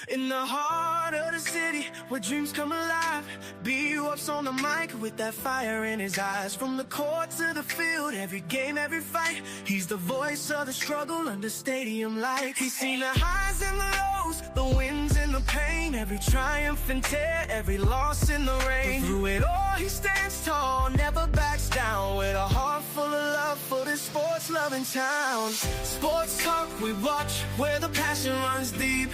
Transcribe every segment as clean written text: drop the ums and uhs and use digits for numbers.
In the heart of the city, where dreams come alive, CuBuffs on the mic with that fire in his eyes. From the court to the field, every game, every fight, he's the voice of the struggle under stadium lights. He's seen the highs and the lows, the wins and the pain, every triumph and tear, every loss in the rain. But through it all, he stands tall, never backs down, with a heart full of love for this sports-loving town. Sports talk we watch, where the passion runs deep.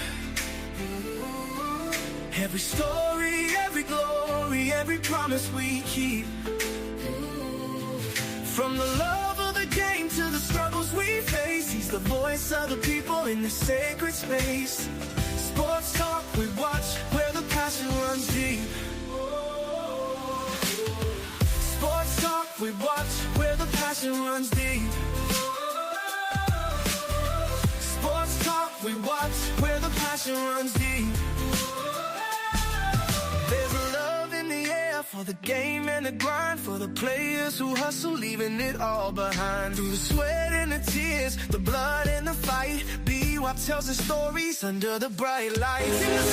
Every story, every glory, every promise we keep. From the love of the game to the struggles we face, he's the voice of the people in the sacred space. Sports talk we watch, where the passion runs deep. Sports talk we watch, where the passion runs deep. Sports talk we watch, where the passion runs deep. There's a love in the air for the game and the grind, for the players who hustle, leaving it all behind. Through the sweat and the tears, the blood and the fight, CuBuffs tells the stories under the bright lights. In the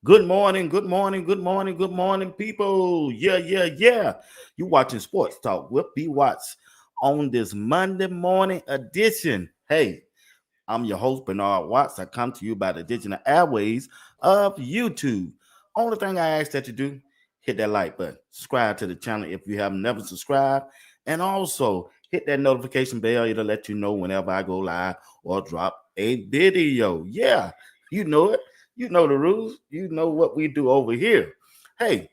Good morning, good morning, good morning, good morning, people. Yeah. You watching Sports Talk with CuBuffs on this Monday morning edition. Hey, I'm your host, Bernard Watts. I come to you by the digital airways of YouTube. Only thing I ask that you do, hit that like button. Subscribe to the channel if you have never subscribed. And also, hit that notification bell. It'll let you know whenever I go live or drop a video. Yeah, you know it. You know the rules. You know what we do over here. Hey,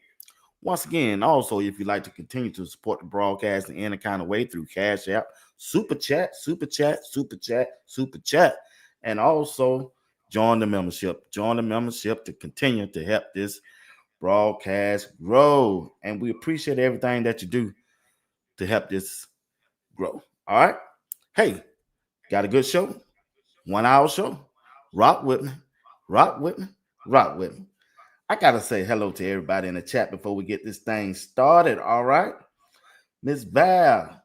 once again, also, if you'd like to continue to support the broadcast in any kind of way through Cash App, Super Chat, and also join the membership. Join the membership to continue to help this broadcast grow. And we appreciate everything that you do to help this grow. All right? Hey, got a good show? 1 hour show? Rock with me. Rock with me. I gotta say hello to everybody in the chat before we get this thing started. All right, Miss Val,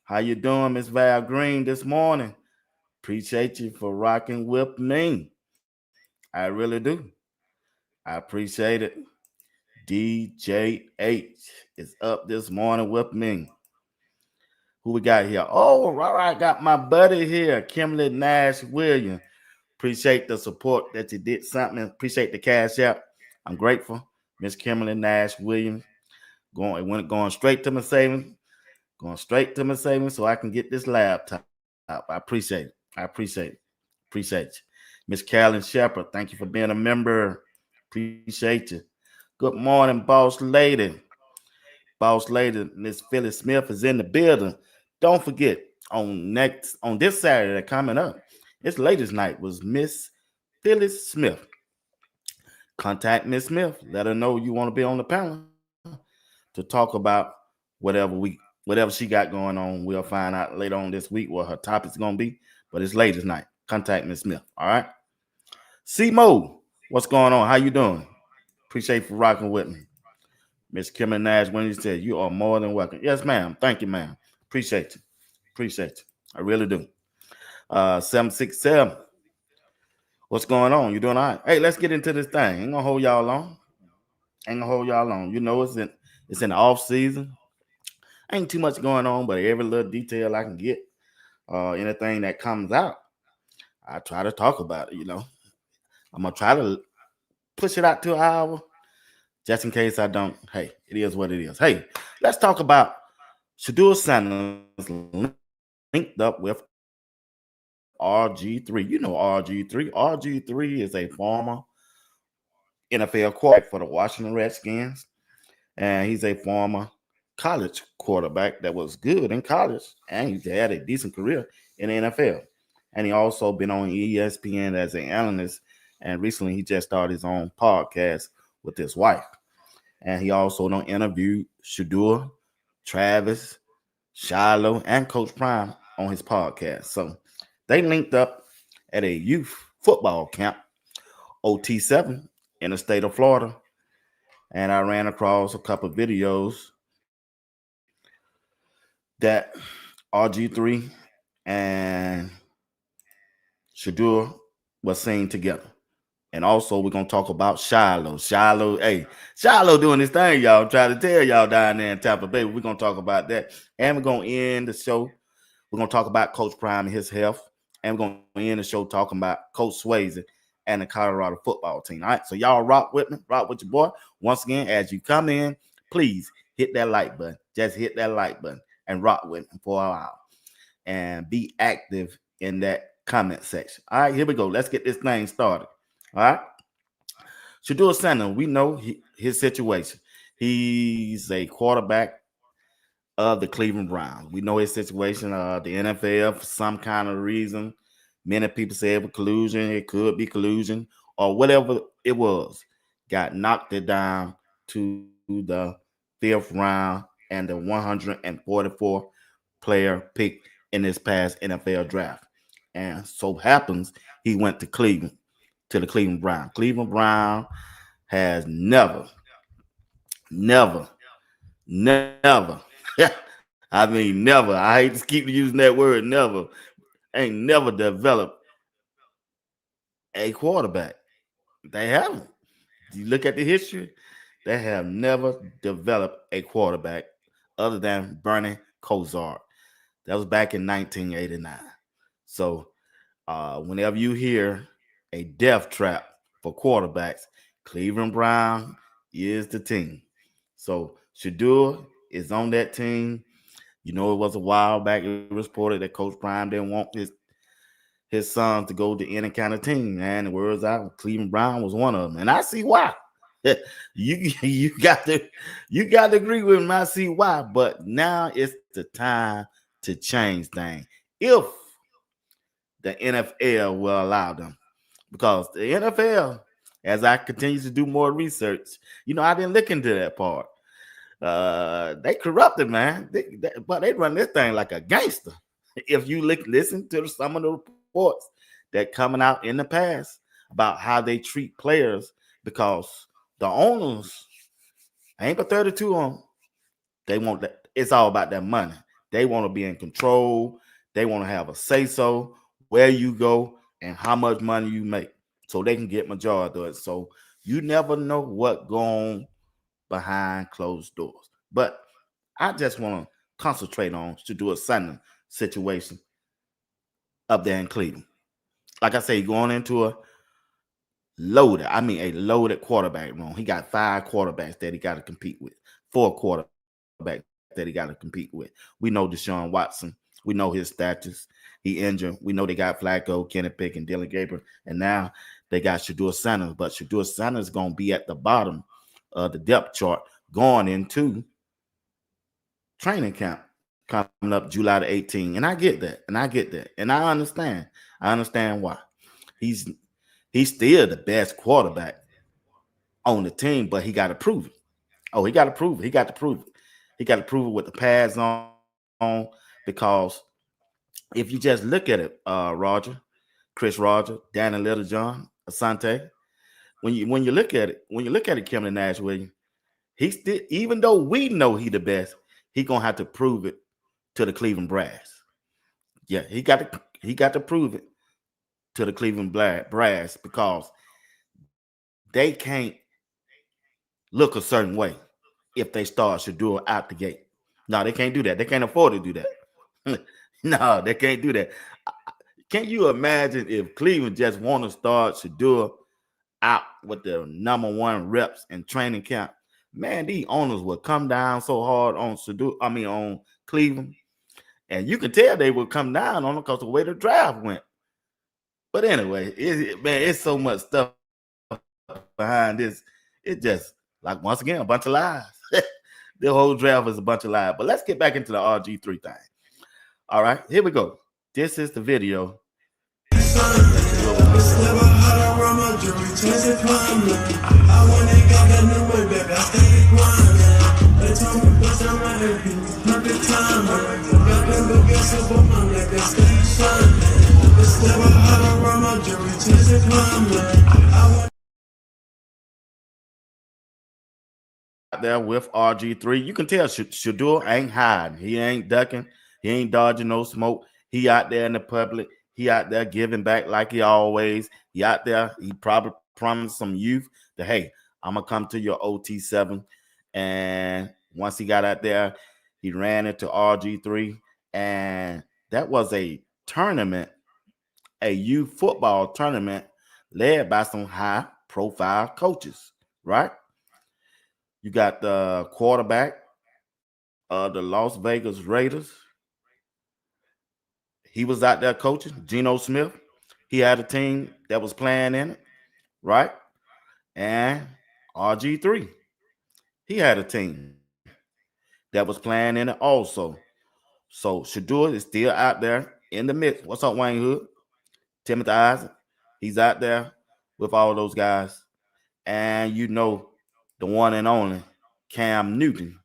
how you doing, Miss Val Green, this morning? Appreciate you for rocking with me. I really do. I appreciate it. DJ is up this morning with me. Who we got here? Oh, all right, I got my buddy here, Kimberly Nash Williams. Appreciate the support that you did something. Appreciate the cash out. I'm grateful. Miss Kimberly Nash Williams going straight to my savings. Going straight to my savings so I can get this laptop. I appreciate it. Appreciate you. Miss Carolyn Shepard, thank you for being a member. Appreciate you. Good morning, boss lady. Boss lady, Miss Phyllis Smith is in the building. Don't forget, on this Saturday coming up, its latest night was Miss Phyllis Smith. Contact Miss Smith. Let her know you want to be on the panel to talk about whatever she got going on. We'll find out later on this week what her topic's going to be. But it's latest night. Contact Miss Smith. All right. C-Mo, what's going on? How you doing? Appreciate you for rocking with me. Miss Kimberly Nash, when you said you are more than welcome. Yes, ma'am. Thank you, ma'am. Appreciate you. I really do. 767. What's going on? You doing all right? Hey, let's get into this thing. Ain't gonna hold y'all long. You know it's in the off season. Ain't too much going on, but every little detail I can get, anything that comes out, I try to talk about it. I'm gonna try to push it out to an hour, just in case I don't. Hey, it is what it is. Hey, let's talk about Shedeur Sanders linked up with RG3. You know RG3. RG3 is a former NFL quarterback for the Washington Redskins, and he's a former college quarterback that was good in college, and he's had a decent career in the NFL. And he also been on ESPN as an analyst, and recently he just started his own podcast with his wife. And he also done interviewed Shedeur, Travis, Shiloh, and Coach Prime on his podcast. So they linked up at a youth football camp, OT7, in the state of Florida. And I ran across a couple of videos that RG3 and Shedeur was seen together. And also, we're gonna talk about Shiloh. Shiloh doing this thing, y'all. I'm trying to tell y'all down there in Tampa Bay. We're gonna talk about that, and we're gonna end the show. We're gonna talk about Coach Prime and his health, and we're gonna end the show talking about Coach Swayze and the Colorado football team. All right, so y'all rock with me, rock with your boy. Once again, as you come in, please hit that like button. Just hit that like button and rock with me for a while, and be active in that comment section. All right, here we go. Let's get this thing started. All right. Shedeur Sanders, we know his situation. He's a quarterback of the Cleveland Browns. We know his situation. The NFL, for some kind of reason, many people say it was collusion. It could be collusion or whatever it was. Got knocked it down to the 5th round and the 144 player pick in this past NFL draft. And so happens he went to Cleveland, to the Cleveland Browns. Cleveland Brown has never, never, I mean, never. I hate to keep using that word, never. Ain't never developed a quarterback. They haven't. You look at the history, they have never developed a quarterback other than Bernie Kosar. That was back in 1989. So whenever you hear a death trap for quarterbacks, Cleveland Brown is the team. So Shedeur is on that team. You know, it was a while back. It was reported that Coach Prime didn't want his son to go to any kind of team. And the words out, Cleveland Brown was one of them, and I see why. you got to agree with me. I see why. But now it's the time to change things. If the NFL will allow them, because the NFL, as I continue to do more research, I didn't look into that part. They corrupted, man. But they run this thing like a gangster. If you listen to some of the reports that coming out in the past about how they treat players, because the owners ain't but 32 on them. They want that. It's all about that money. They want to be in control. They want to have a say-so where you go and how much money you make, so they can get majority of it. So you never know what going on behind closed doors. But I just want to concentrate on Shedeur Sanders situation up there in Cleveland. Like I say, going into a loaded quarterback room. He got 5 quarterbacks that he got to compete with, 4 quarterbacks that he got to compete with. We know Deshaun Watson. We know his status. He injured. We know they got Flacco, Kenny Pickett, and Dylan Gabriel. And now they got Shedeur Sanders. But Shedeur Sanders is going to be at the bottom of the depth chart going into training camp coming up July the 18th. And I get that. And I understand. I understand why. He's still the best quarterback on the team, but he got to prove it. Oh, he got to prove it. He got to prove it with the pads on, because if you just look at it, Chris Roger, Danny Littlejohn, Asante, when you look at it, Kevin Nash Williams, he still, even though we know he the best, he gonna have to prove it to the Cleveland Brass. Yeah, he got to prove it to the Cleveland Brass, because they can't look a certain way if they start Shedeur out the gate. No, they can't do that. They can't afford to do that. No, they can't do that. Can you imagine if Cleveland just want to start Shedeur out with the #1 reps and training camp? Man, these owners would come down so hard on on Cleveland, and you can tell they would come down on them because the way the draft went. But anyway, man, it's so much stuff behind this. It just like once again a bunch of lies. The whole draft is a bunch of lies. But let's get back into the RG3 thing. All right, here we go. This is the video. There with RG3. You can tell Shedeur ain't hiding. He ain't ducking. He ain't dodging no smoke. He out there in the public. He out there giving back like he always. He out there. He probably promised some youth that, hey, I'm going to come to your OT7. And once he got out there, he ran into RG3. And that was a tournament, a youth football tournament led by some high-profile coaches, right? You got the quarterback of the Las Vegas Raiders. He was out there coaching, Geno Smith. He had a team that was playing in it, right? And RG3, he had a team that was playing in it also. So Shedeur is still out there in the mix. What's up, Wayne Hood? Timothy Isaac, he's out there with all those guys. And you know the one and only Cam Newton,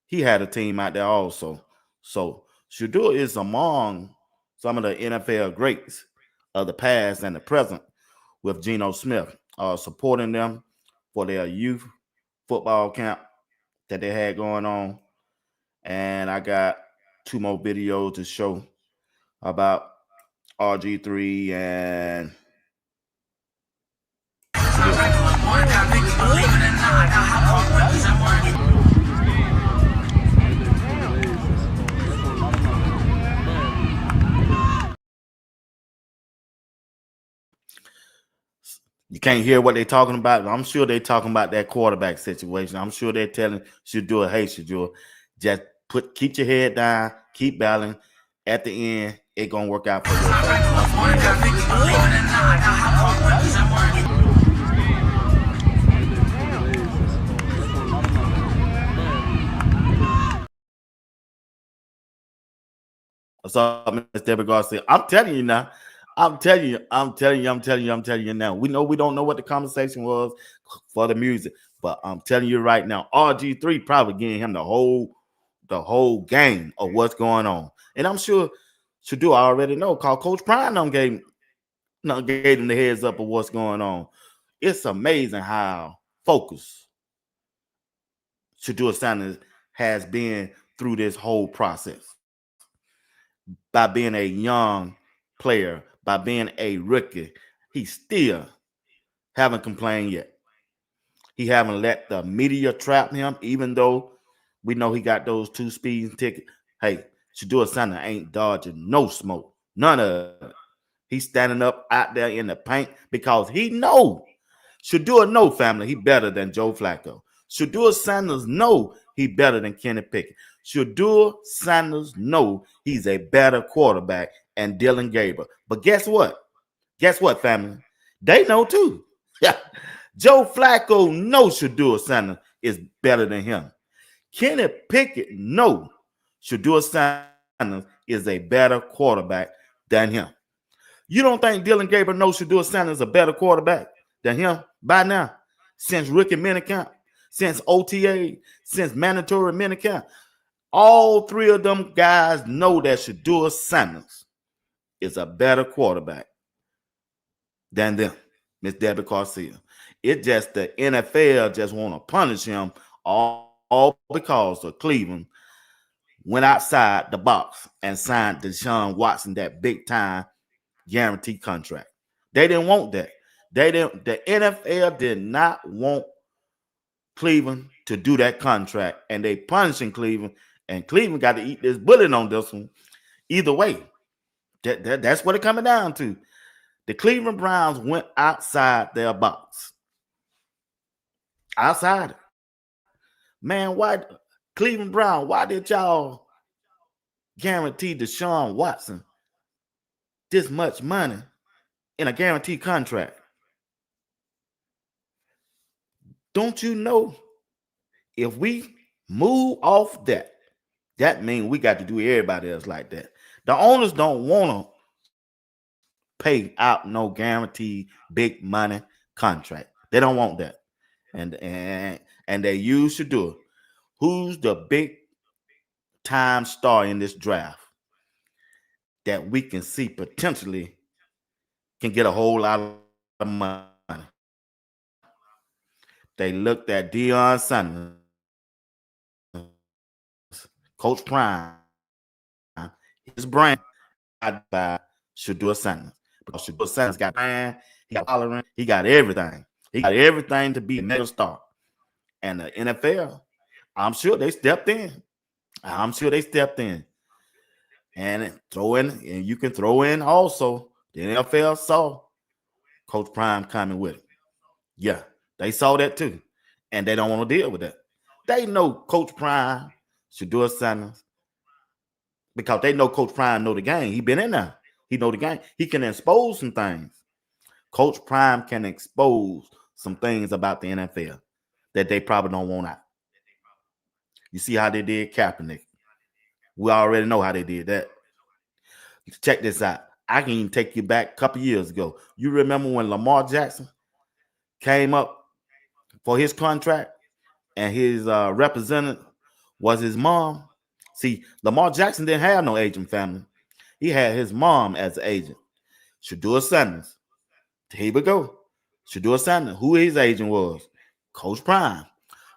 he had a team out there also. So Shedeur is among some of the NFL greats of the past and the present with Geno Smith, supporting them for their youth football camp that they had going on. And I got 2 more videos to show about RG3 and you can't hear what they're talking about. I'm sure they're talking about that quarterback situation. I'm sure they're telling Shedeur, hey, Shedeur, just keep your head down, keep battling. At the end, it's gonna work out for you. What's up, Miss Deborah Garcia? I'm telling you now. I'm telling you now. We know we don't know what the conversation was for the music, but I'm telling you right now, RG3 probably giving him the whole game of what's going on. And I'm sure Shedeur already know, cause Coach Prime gave him the heads up of what's going on. It's amazing how focused Shedeur Sanders has been through this whole process. By being a young player, by being a rookie, he still haven't complained yet. He haven't let the media trap him, even though we know he got those 2 speeding tickets. Hey, Shedeur Sanders ain't dodging no smoke, none of it. He's standing up out there in the paint because he know. Shedeur know, family, he better than Joe Flacco. Shedeur Sanders know he better than Kenny Pickett. Shedeur Sanders know he's a better quarterback than Dylan Gabriel. But guess what? Guess what, family? They know too. Joe Flacco knows Shedeur Sanders is better than him. Kenny Pickett knows Shedeur Sanders is a better quarterback than him. You don't think Dylan Gabriel knows Shedeur Sanders is a better quarterback than him by now? Since rookie minicamp, since OTA, since mandatory minicamp, all 3 of them guys know that Shedeur Sanders is a better quarterback than them, Miss Debbie Garcia. It just the NFL just want to punish him all because of Cleveland went outside the box and signed Deshaun Watson that big time guaranteed contract. They didn't want that. The NFL did not want Cleveland to do that contract, and they punishing Cleveland And Cleveland got to eat this bullet on this one. Either way, that's what it coming down to. The Cleveland Browns went outside their box. Outside it. Man, why Cleveland Brown, why did y'all guarantee Deshaun Watson this much money in a guaranteed contract? Don't you know if we move off that, that means we got to do everybody else like that. The owners don't want to pay out no guaranteed big money contract. They don't want that. And they use Shedeur. Who's the big time star in this draft that we can see potentially can get a whole lot of money? They looked at Shedeur Sanders, Coach Prime, his brand by Shedeur Sanders. Because Shedeur Sanders got brand, he got hollering, he got everything. He got everything to be a mega star. And the NFL, I'm sure they stepped in. I'm sure they stepped in. And throw in, and you can throw in also, the NFL saw Coach Prime coming with it. Yeah, they saw that too. And they don't want to deal with that. They know Coach Prime, Shedeur Sanders, because they know Coach Prime know the game. He been in there. He know the game. He can expose some things. Coach Prime can expose some things about the NFL that they probably don't want out. You see how they did Kaepernick. We already know how they did that. Check this out. I can even take you back a couple years ago. You remember when Lamar Jackson came up for his contract and his representative was his mom? See, Lamar Jackson didn't have no agent family. He had his mom as an agent. Shedeur Sanders. Here we go. Shedeur Sanders, who his agent was? Coach Prime.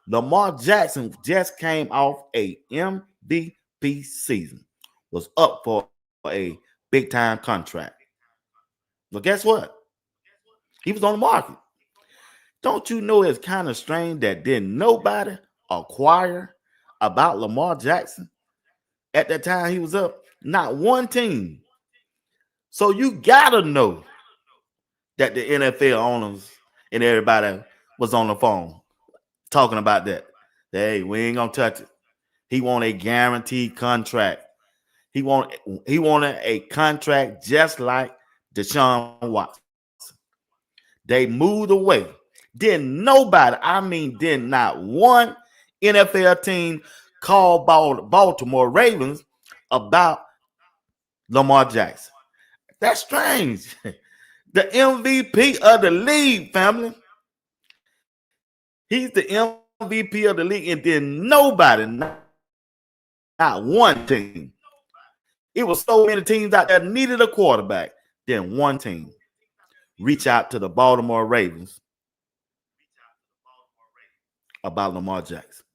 Lamar Jackson just came off a MVP season. Was up for a big-time contract. But guess what? He was on the market. Don't you know it's kind of strange that didn't nobody acquire about Lamar Jackson at that time he was up? Not one team. So you gotta know that the NFL owners and everybody was on the phone talking about that. Hey, we ain't gonna touch it. He want a guaranteed contract. He wanted a contract just like Deshaun Watson. They moved away. Didn't nobody, did not one NFL team call Baltimore Ravens about Lamar Jackson. That's strange. The MVP of the league, family. He's the MVP of the league, and then nobody, not one team. It was so many teams out there needed a quarterback. Then one team reach out to the Baltimore Ravens about Lamar Jackson.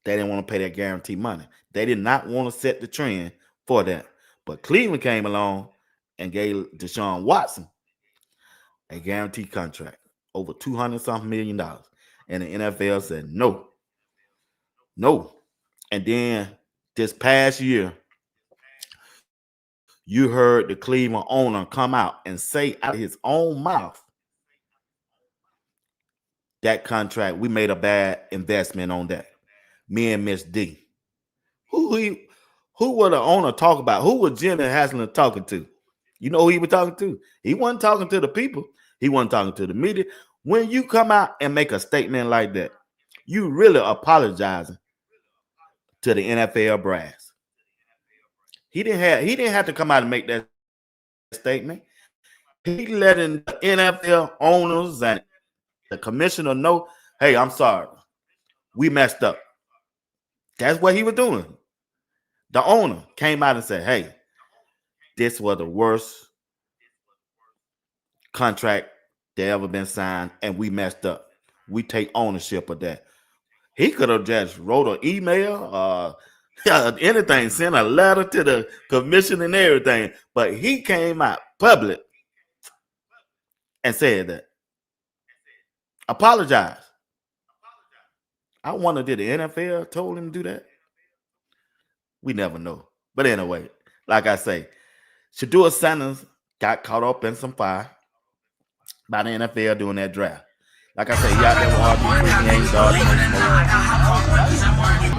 They didn't want to pay that guarantee money. They did not want to set the trend for that. But Cleveland came along and gave Deshaun Watson a guaranteed contract, over $200-something million. And the NFL said no. And then this past year, you heard the Cleveland owner come out and say out of his own mouth, that contract, we made a bad investment on that. Me and Miss D. Who would the owner talk about? Who was Jimmy Haslam talking to? You know who he was talking to? He wasn't talking to the people. He wasn't talking to the media. When you come out and make a statement like that, you really apologizing to the NFL brass. He didn't have to come out and make that statement. He letting the NFL owners and the commissioner know, hey, I'm sorry. We messed up. That's what he was doing. The owner came out and said, hey, this was the worst contract that ever been signed, and we messed up. We take ownership of that. He could have just wrote an email, anything, sent a letter to the commission and everything, but he came out public and said that. Apologize. I wonder, did the NFL told him to do that? We never know. But anyway, like I say, Shedeur Sanders got caught up in some fire by the NFL doing that draft. Like I say, he out there with RG3, he ain't dodging no smoke.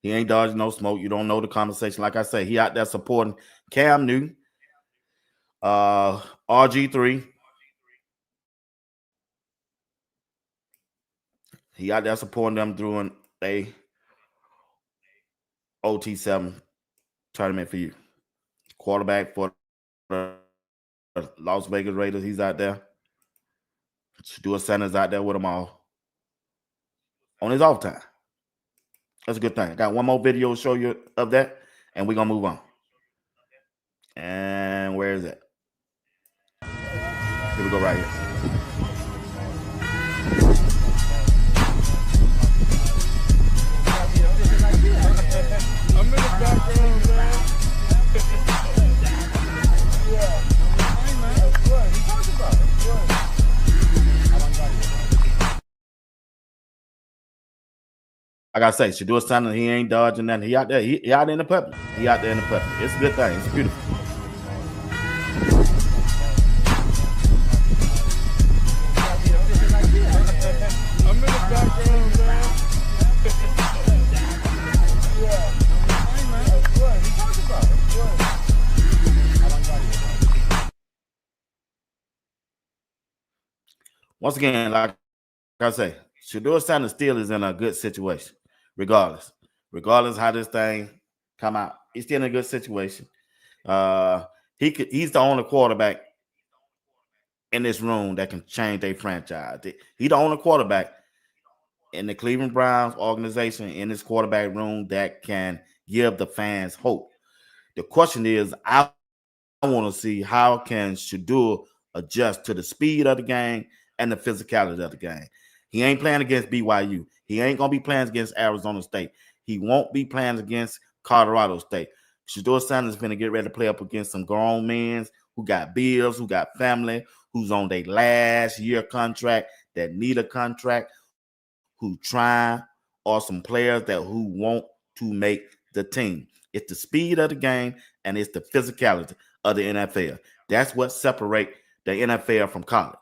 He ain't dodging no smoke. You don't know the conversation. Like I say, he out there supporting Cam Newton, RG3. He out there supporting them doing a OT7 tournament for you. Quarterback for the Las Vegas Raiders. He's out there. Shedeur Sanders out there with them all on his off time. That's a good thing. Got one more video to show you of that, and we're going to move on. And where is it? Here we go right here. I'm in the background, man. Yeah. Hey, man. What? He talked about it. I gotta say, Shedeur Sanders, he ain't dodging nothing. He out there. He out in the public. He out there in the public. It's a good thing. It's beautiful. I'm in the background, man. Yeah. Hey, man. What? He talked about it. Once again, like I say, Shedeur Sanders still is in a good situation, regardless how this thing come out. He's still in a good situation. He's the only quarterback in this room that can change their franchise. He's the only quarterback in the Cleveland Browns organization in this quarterback room that can give the fans hope. The question is, I want to see how can Shedeur adjust to the speed of the game and the physicality of the game. He ain't playing against BYU. He ain't going to be playing against Arizona State. He won't be playing against Colorado State. Shedeur Sanders is going to get ready to play up against some grown men who got bills, who got family, who's on their last year contract, that need a contract, who try, or some players who want to make the team. It's the speed of the game and it's the physicality of the NFL. That's what separates the NFL from college.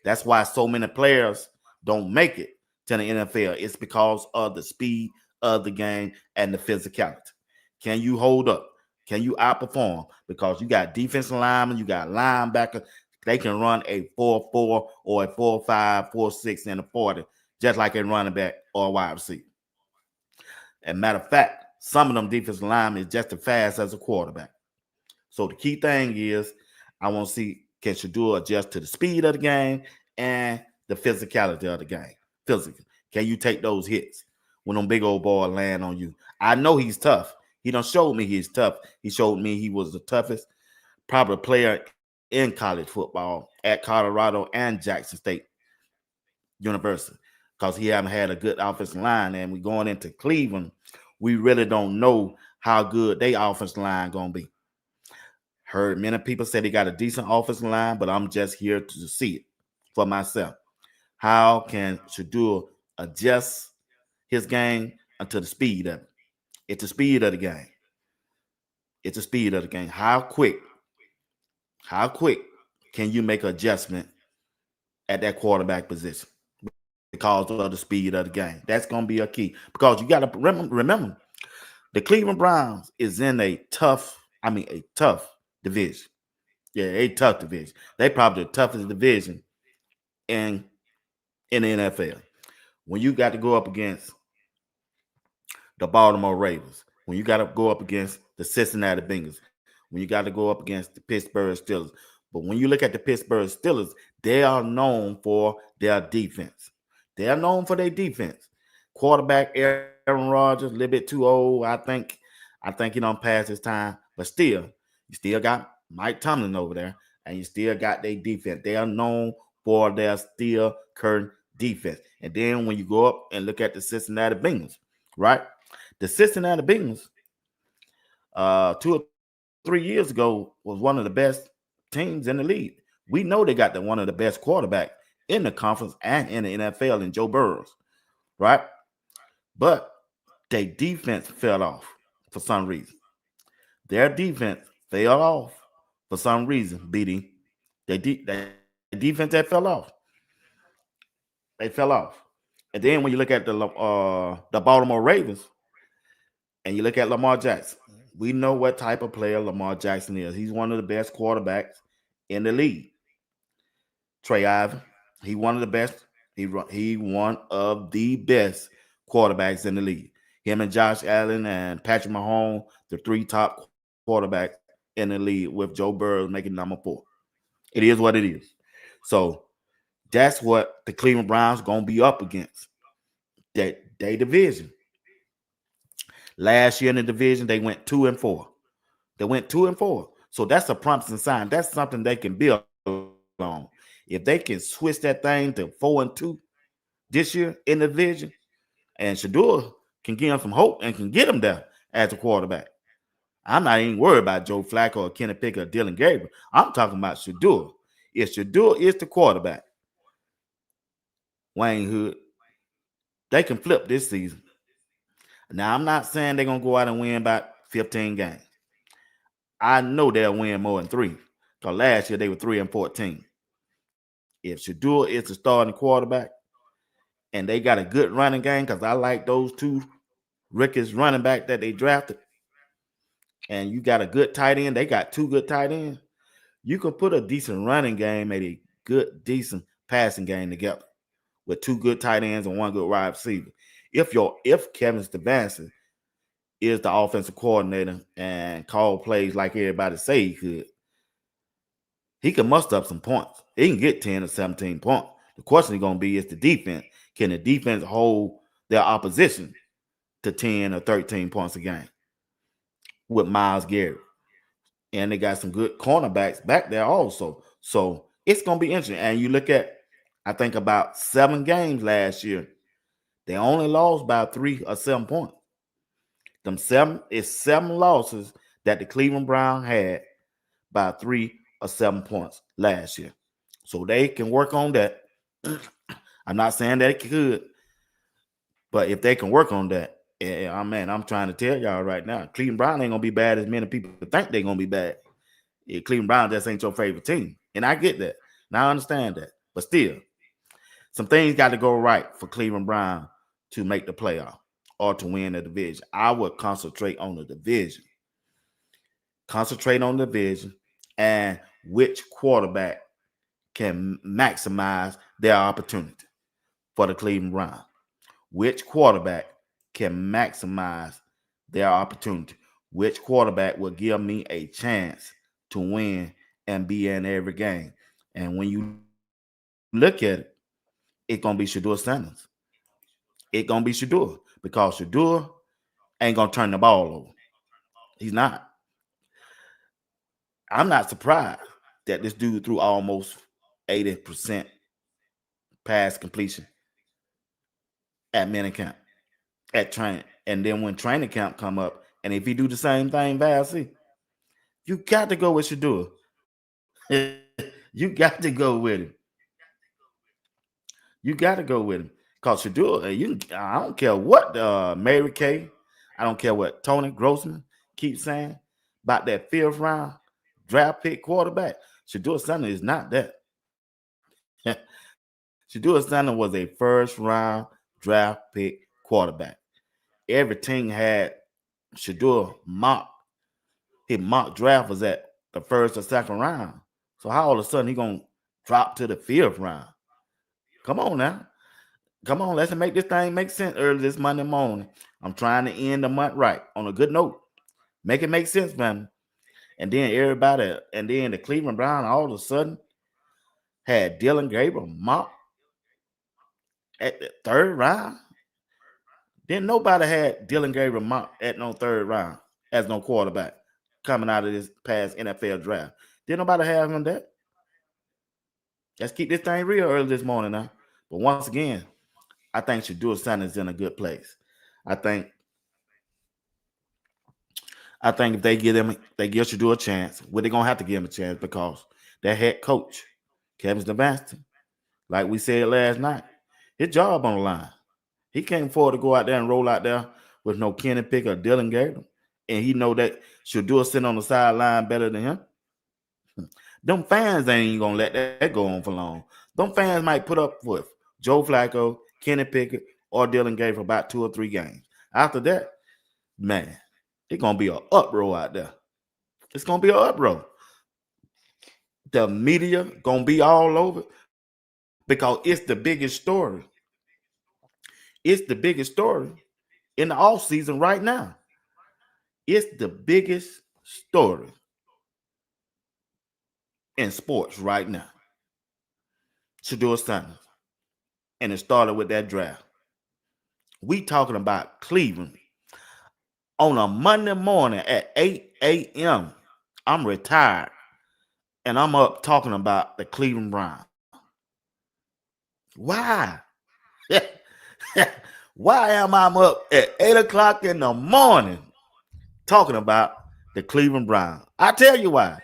That's why so many players don't make it to the NFL. It's because of the speed of the game and the physicality. Can you hold up? Can you outperform? Because you got defensive linemen, you got linebackers. They can run a 4-4 or a 4-5, 4-6, and a 40, just like a running back or a wide receiver. And matter of fact, some of them defensive linemen is just as fast as a quarterback. So the key thing is, I want to see, can Shedeur adjust to the speed of the game and the physicality of the game? Physically, can you take those hits when them big old balls land on you? I know he's tough. He done showed me he's tough. He showed me he was the toughest probably player in college football at Colorado and Jackson State University, because he haven't had a good offensive line. And we going into Cleveland, we really don't know how good their offensive line going to be. Heard many people say they got a decent offensive line, but I'm just here to see it for myself. How can Shedeur adjust his game unto the speed of it? It's the speed of the game. It's the speed of the game. How quick can you make an adjustment at that quarterback position because of the speed of the game? That's going to be a key, because you got to remember, the Cleveland Browns is in a tough division. Yeah, a tough division. They probably the toughest division in the NFL. When you got to go up against the Baltimore Ravens, when you got to go up against the Cincinnati Bengals, when you got to go up against the Pittsburgh Steelers. But when you look at the Pittsburgh Steelers, they are known for their defense. They are known for their defense. Quarterback Aaron Rodgers, a little bit too old. I think he done passed his time. But still, you still got Mike Tomlin over there, and you still got their defense. They are known for their steel curtain defense. And then when you go up and look at the Cincinnati Bengals, right? The Cincinnati Bengals, two or 3 years ago was one of the best teams in the league. We know they got one of the best quarterbacks in the conference and in the NFL in Joe Burrows, right? But their defense fell off for some reason. Their defense fell off for some reason, BD. Their defense that fell off. They fell off. And then when you look at the Baltimore Ravens and you look at Lamar Jackson, we know what type of player Lamar Jackson is. He's one of the best quarterbacks in the league. Trey Ivan, he one of the best. He one of the best quarterbacks in the league. Him and Josh Allen and Patrick Mahomes, the three top quarterbacks in the league, with Joe Burrow making number 4. It is what it is. So that's what the Cleveland Browns gonna be up against. That they division. Last year in the division, they went 2-4. They went 2-4. So that's a promising sign. That's something they can build on. If they can switch that thing to 4-2 this year in the division, and Shedeur can give them some hope and can get them there as a quarterback. I'm not even worried about Joe Flacco or Kenny Pickett or Dylan Gabriel. I'm talking about Shedeur. If Shedeur is the quarterback, Wayne Hood, they can flip this season. Now, I'm not saying they're going to go out and win about 15 games. I know they'll win more than 3. Because last year they were 3-14. If Shedeur is the starting quarterback and they got a good running game, because I like those 2 rookies running back that they drafted, and you got a good tight end, they got 2 good tight ends, you could put a decent running game and a good, decent passing game together with 2 good tight ends and 1 good wide receiver. If Kevin Stefanski is the offensive coordinator and call plays like everybody say he can muster up some points. He can get 10 or 17 points. The question is going to be is the defense. Can the defense hold their opposition to 10 or 13 points a game with Myles Garrett? And they got some good cornerbacks back there also. So it's going to be interesting. And you look at, I think about 7 games last year, they only lost by 3 or 7 points. Them 7 losses that the Cleveland Browns had by 3 or 7 points last year. So they can work on that. I'm not saying that it could, but if they can work on that, I'm trying to tell y'all right now, Cleveland Browns ain't gonna be bad as many people think they're gonna be bad. Cleveland Browns just ain't your favorite team, and I get that. Now I understand that, but still, some things got to go right for Cleveland Browns to make the playoff or to win the division. I would concentrate on the division. Concentrate on the division and which quarterback can maximize their opportunity for the Cleveland Browns. Which quarterback can maximize their opportunity? Which quarterback will give me a chance to win and be in every game? And when you look at it, it's going to be Shedeur Sanders. It's going to be Shedeur because Shedeur ain't going to turn the ball over. He's not. I'm not surprised that this dude threw almost 80% pass completion at minicamp, at training. And then when training camp come up, and if he do the same thing, Valsey, you got to go with Shedeur. You got to go with him. You got to go with him. Because Shedeur, I don't care what Mary Kay, I don't care what Tony Grossman keeps saying about that 5th round draft pick quarterback. Shedeur Sanders is not that. Shedeur Sanders was a 1st round draft pick quarterback. Every team had Shedeur mock. His mock draft was at the 1st or 2nd round. So how all of a sudden he gonna drop to the 5th round? Come on now. Come on, let's make this thing make sense early this Monday morning. I'm trying to end the month right on a good note. Make it make sense, man. And then the Cleveland Browns all of a sudden had Dylan Gabriel mock at the 3rd round. Then nobody had Dylan Gabriel mock at no 3rd round as no quarterback coming out of this past NFL draft. Didn't nobody have him that. Let's keep this thing real early this morning now. But once again, I think Shedeur Sanders is in a good place. I think I think if they give Shedeur a chance, well, they're gonna have to give him a chance because that head coach, Kevin Stefanski, like we said last night, his job on the line. He can't afford to go out there and roll out there with no Kenny Pickett or Dylan Gabriel, and he know that Shedeur sitting on the sideline better than him. Them fans ain't gonna let that go on for long. Them fans might put up with Joe Flacco, Kenny Pickett, or Dylan Gabriel for about 2 or 3 games. After that, man, it's gonna be an uproar out there. It's gonna be an uproar. The media gonna be all over because it's the biggest story. It's the biggest story in the off season right now. It's the biggest story in sports right now. Shedeur Sanders. And it started with that draft. We talking about Cleveland on a Monday morning at 8 a.m. I'm retired and I'm up talking about the Cleveland Browns. Why? Why am I up at 8 o'clock in the morning talking about the Cleveland Browns? I tell you why.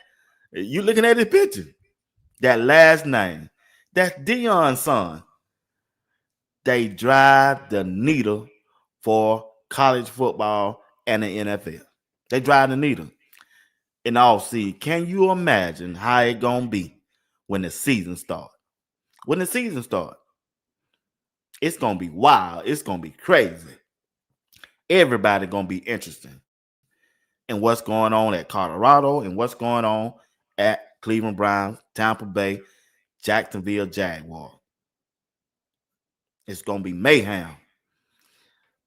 You looking at his picture. That last name. That's Dion's son. They drive the needle for college football and the NFL. They drive the needle in all season. Can you imagine how it gonna be when the season starts? When the season starts, it's gonna be wild. It's gonna be crazy. Everybody gonna be interested in what's going on at Colorado and what's going on at Cleveland Browns, Tampa Bay, Jacksonville Jaguars. It's gonna be mayhem.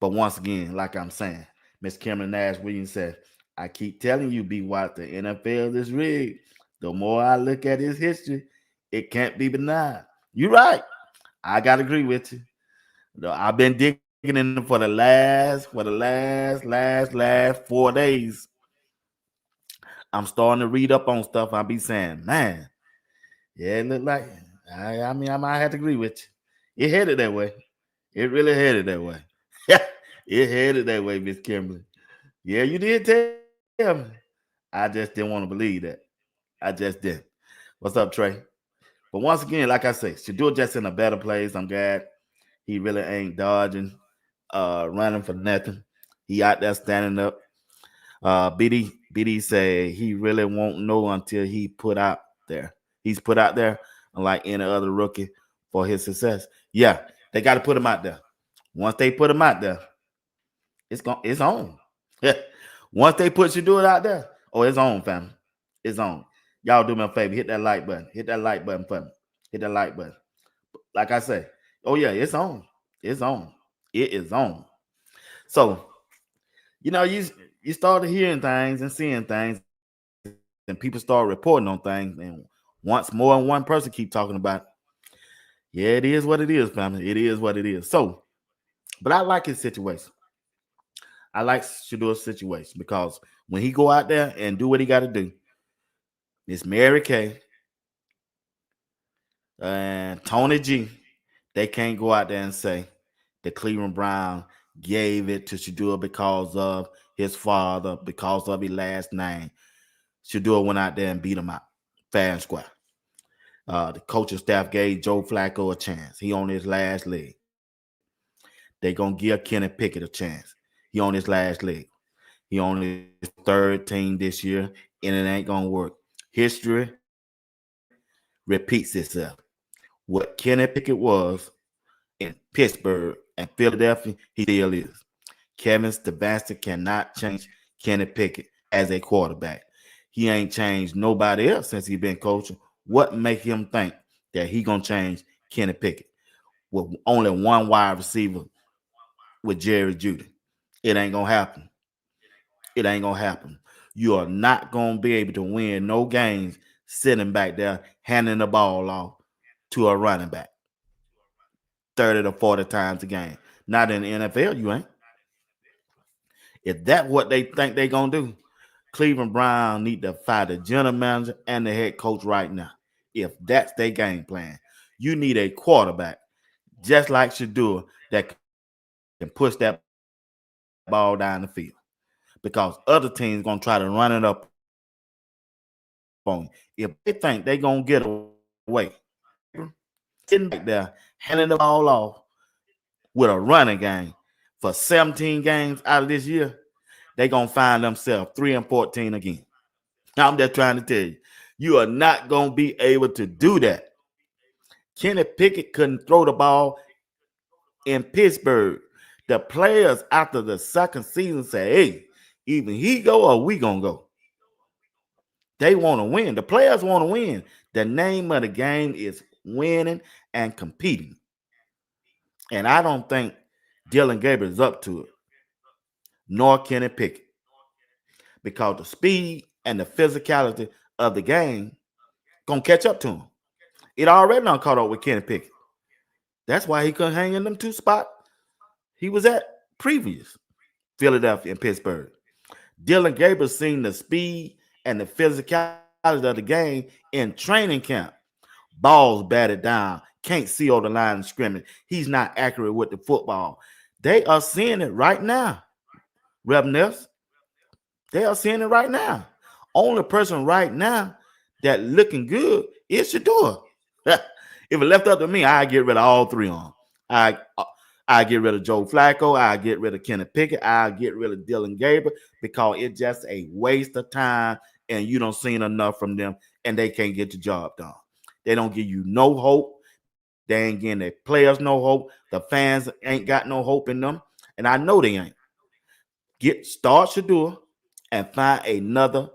But once again, like I'm saying, Miss Cameron Nash Williams said, I keep telling you, B. Watt, the NFL is rigged. The more I look at his history, it can't be denied. You're right. I gotta agree with you. I've been digging in for the last 4 days. I'm starting to read up on stuff. I'll be saying, man, yeah, it look like I mean I might have to agree with you. It headed that way. It really headed that way. It headed that way, Miss Kimberly. Yeah, you did tell me. I just didn't want to believe that. I just didn't. What's up, Trey? But once again, like I say, Shedeur just in a better place. I'm glad he really ain't dodging, running for nothing. He out there standing up. BD say he really won't know until he put out there. He's put out there, unlike any other rookie, for his success. Yeah, they got to put him out there. Once they put him out there, it's on. Once they put Shedeur out there, oh, it's on, family. It's on. Y'all do me a favor, hit that like button. Hit that like button for me. Hit that like button. Like I say, oh yeah, it's on. It's on. It is on. So, you started hearing things and seeing things, and people start reporting on things, and once more than one person keep talking about it, yeah, it is what it is, family. It is what it is. So, but I like his situation. I like Shedeur's situation because when he go out there and do what he got to do, Miss Mary Kay and Tony G, they can't go out there and say the Cleveland Brown gave it to Shedeur because of his father, because of his last name. Shedeur went out there and beat him out, fair and square. The coaching staff gave Joe Flacco a chance. He on his last leg. They gonna give Kenny Pickett a chance. He on his last leg. He on his third team this year, and it ain't gonna work. History repeats itself. What Kenny Pickett was in Pittsburgh and Philadelphia, he still is. Kevin Stefanski cannot change Kenny Pickett as a quarterback. He ain't changed nobody else since he been coaching. What make him think that he gonna change Kenny Pickett with only one wide receiver with Jerry Judy? It ain't gonna happen. It ain't gonna happen. You are not gonna be able to win no games sitting back there handing the ball off to a running back 30 to 40 times a game. Not in the NFL, you ain't. If that's what they think they gonna do, Cleveland Brown need to fire the general manager and the head coach right now. If that's their game plan, you need a quarterback just like Shedeur that can push that ball down the field. Because because other teams gonna try to run it up on you. If they think they're gonna get away, sitting back there, handing the ball off with a running game for 17 games out of this year, they're gonna find themselves 3-14 again. I'm just trying to tell you, you are not gonna be able to do that. Kenny Pickett couldn't throw the ball in Pittsburgh. The players after the second season say, hey, either he go or we gonna go. They want to win. The players want to win. The name of the game is winning and competing. And I don't think Dylan Gabriel is up to it, nor Kenny Pickett, because the speed and the physicality of the game gonna catch up to him. It already done caught up with Kenny Pickett. That's why he couldn't hang in them two spots he was at previous, Philadelphia and Pittsburgh. Dylan Gabriel seen the speed and the physicality of the game in training camp. Balls batted down, can't see over the line of scrimmage. He's not accurate with the football. They are seeing it right now, Rebness. They are seeing it right now. Only person right now that looking good is Shedeur. If it left up to me, I'd get rid of all three on. I get rid of Joe Flacco. I get rid of Kenny Pickett. I get rid of Dylan Gabriel because it's just a waste of time and you don't see enough from them and they can't get the job done. They don't give you no hope. They ain't getting their players no hope. The fans ain't got no hope in them. And I know they ain't. Start Shedeur and find another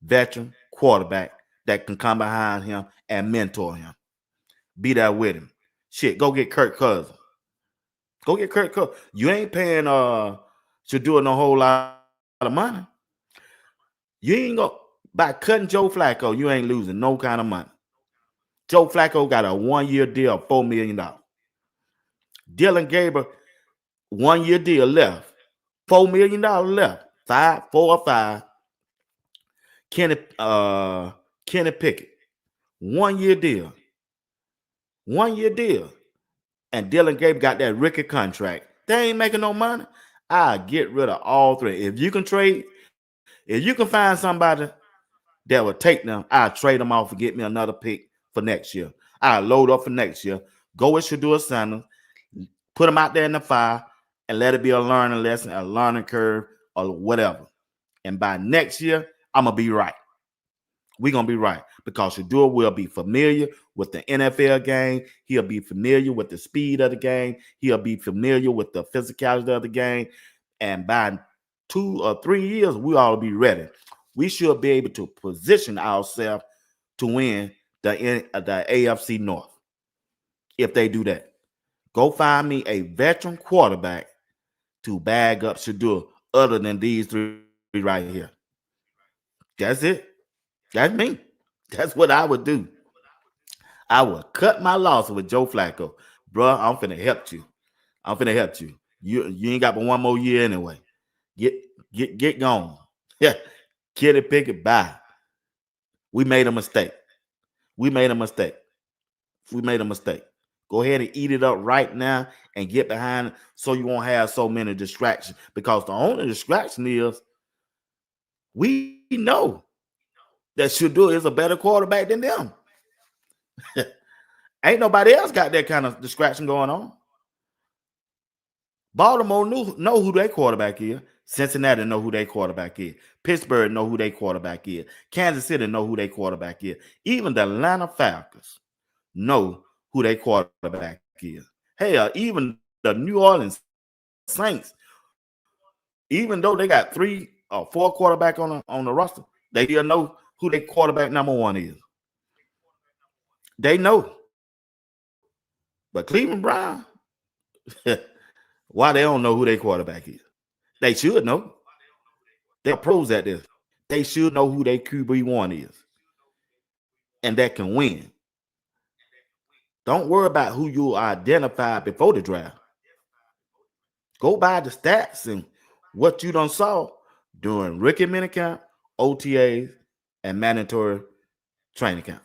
veteran quarterback that can come behind him and mentor him. Be there with him. Shit, go get Kirk Cousins. Go get Kirk Cousins. You ain't paying Shedeur no whole lot of money. You ain't go by cutting Joe Flacco, you ain't losing no kind of money. Joe Flacco got a 1-year deal of $4 million. Dylan Gabriel, 1-year deal left. $4 million left. 4 or 5. Kenny Pickett, 1-year deal. 1-year deal. And Dylan Gabriel got that rookie contract. They ain't making no money. I get rid of all three. If you can find somebody that will take them, I'll trade them off and get me another pick for next year. I'll load up for next year. Go with Shedeur Sanders, put them out there in the fire, and let it be a learning lesson, a learning curve, or whatever. And by next year, I'm going to be right. We're going to be right because Shedeur will be familiar with the NFL game. He'll be familiar with the speed of the game. He'll be familiar with the physicality of the game. And by 2 or 3 years, we ought to be ready. We should be able to position ourselves to win the AFC North if they do that. Go find me a veteran quarterback to bag up Shedeur other than these three right here. That's it. That's me. That's what I would do. I would cut my losses with Joe Flacco. Bruh, I'm finna help you. You ain't got but 1 more year anyway. Get gone. Yeah. Kenny Pickett, bye. We made a mistake. Go ahead and eat it up right now and get behind it so you won't have so many distractions. Because the only distraction is we know that Shedeur is a better quarterback than them. Ain't nobody else got that kind of distraction going on. Baltimore know who their quarterback is. Cincinnati know who their quarterback is. Pittsburgh know who their quarterback is. Kansas City know who their quarterback is. Even the Atlanta Falcons know who their quarterback is. Hell, even the New Orleans Saints, even though they got 3 or 4 quarterbacks on the roster, they still know who their quarterback number 1 is. They know. But Cleveland Brown, why they don't know who their quarterback is? They should know. They're pros at this. They should know who their QB1 is and that can win. Don't worry about who you identified before the draft. Go by the stats and what you done saw during rookie minicamp, OTAs, and mandatory training camp.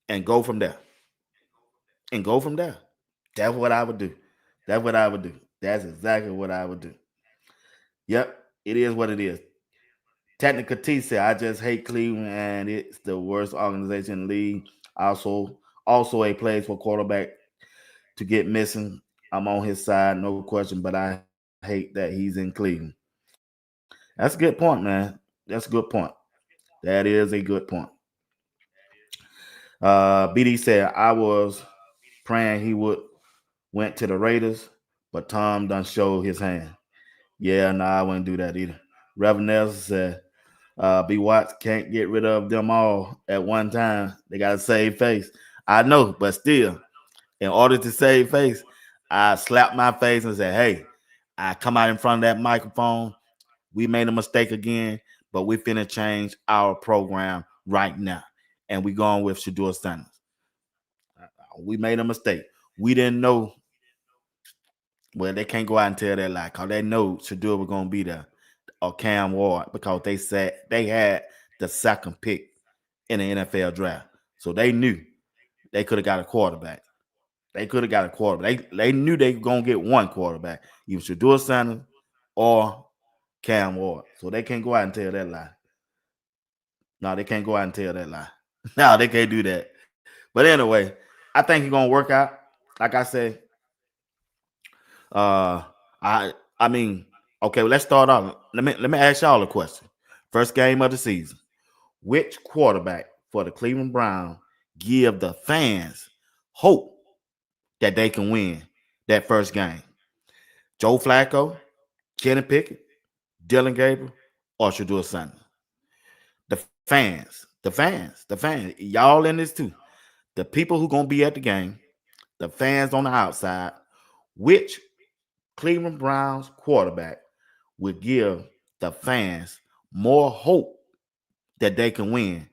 And go from there. That's what I would do. That's exactly what I would do. Yep, it is what it is. Technical T said, I just hate Cleveland and it's the worst organization in the league. Also a place for quarterback to get missing. I'm on his side, no question, but I hate that he's in Cleveland. That's a good point, man. That's a good point. That is a good point. BD said I was praying he would went to the Raiders, but Tom done showed his hand. Yeah, no, I wouldn't do that either. Reverend Nelson said, B. Watts can't get rid of them all at one time. They got to save face. I know, but still, in order to save face, I slap my face and say, hey, I come out in front of that microphone. We made a mistake again, but we finna change our program right now. And we going with Shedeur Sanders. We made a mistake. We didn't know. Well, they can't go out and tell that lie because they know Shedeur was going to be there or Cam Ward because they said they had the second pick in the NFL draft. So they knew they could have got a quarterback. They could have got a quarterback. They knew they were going to get one quarterback, either Shedeur Sanders or Cam Ward. So they can't go out and tell that lie. No, they can't go out and tell that lie. No, they can't do that. But anyway, I think he's going to work out. Like I said, I mean, okay, well, let's start off. Let me ask y'all a question. First game of the season. Which quarterback for the Cleveland Browns give the fans hope that they can win that first game? Joe Flacco, Kenny Pickett, Dylan Gabriel, or Shedeur Sanders? The fans. Y'all in this too. The people who gonna be at the game, the fans on the outside. Which Cleveland Browns quarterback would give the fans more hope that they can win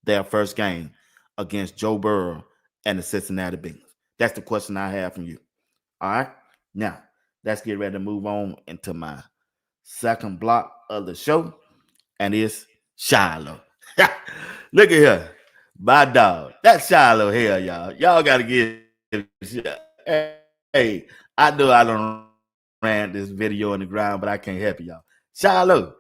their first game against Joe Burrow and the Cincinnati Bengals? That's the question I have from you. All right. Now, let's get ready to move on into my second block of the show, and it's Shiloh. Look at here. My dog. That's Shiloh here, y'all. Y'all got to give hey, I know I don't ran this video on the ground, but I can't help y'all. Shiloh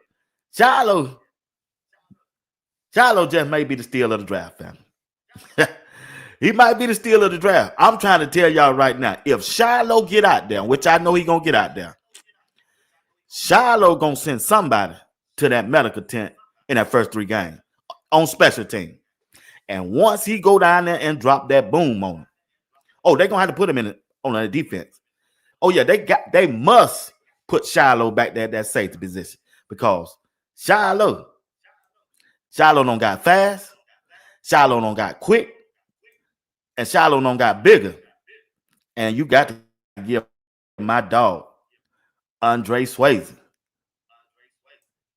just may be the steal of the draft, family. He might be the steal of the draft. I'm trying to tell y'all right now, if Shiloh get out there, which I know he gonna get out there, Shiloh gonna send somebody to that medical tent in that first 3 games on special team. And once he go down there and drop that boom on him, oh, they're gonna have to put him on the defense. Oh yeah, they must put Shiloh back there at that safety position because Shiloh don't got fast, Shiloh don't got quick, and Shiloh don't got bigger. And you got to give my dog Andre Swayze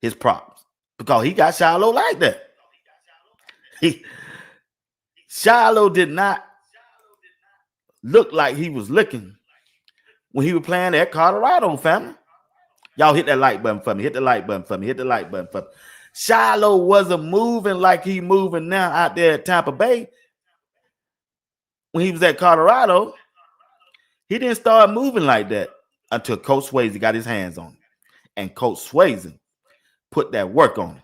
his props because he got Shiloh like that. Shiloh did not look like he was looking when he was playing at Colorado, family. Y'all hit that like button for me. Hit the like button for me. Hit the like button for me. Shiloh wasn't moving like he moving now out there at Tampa Bay. When he was at Colorado, he didn't start moving like that until Coach Swayze got his hands on him. And Coach Swayze put that work on him.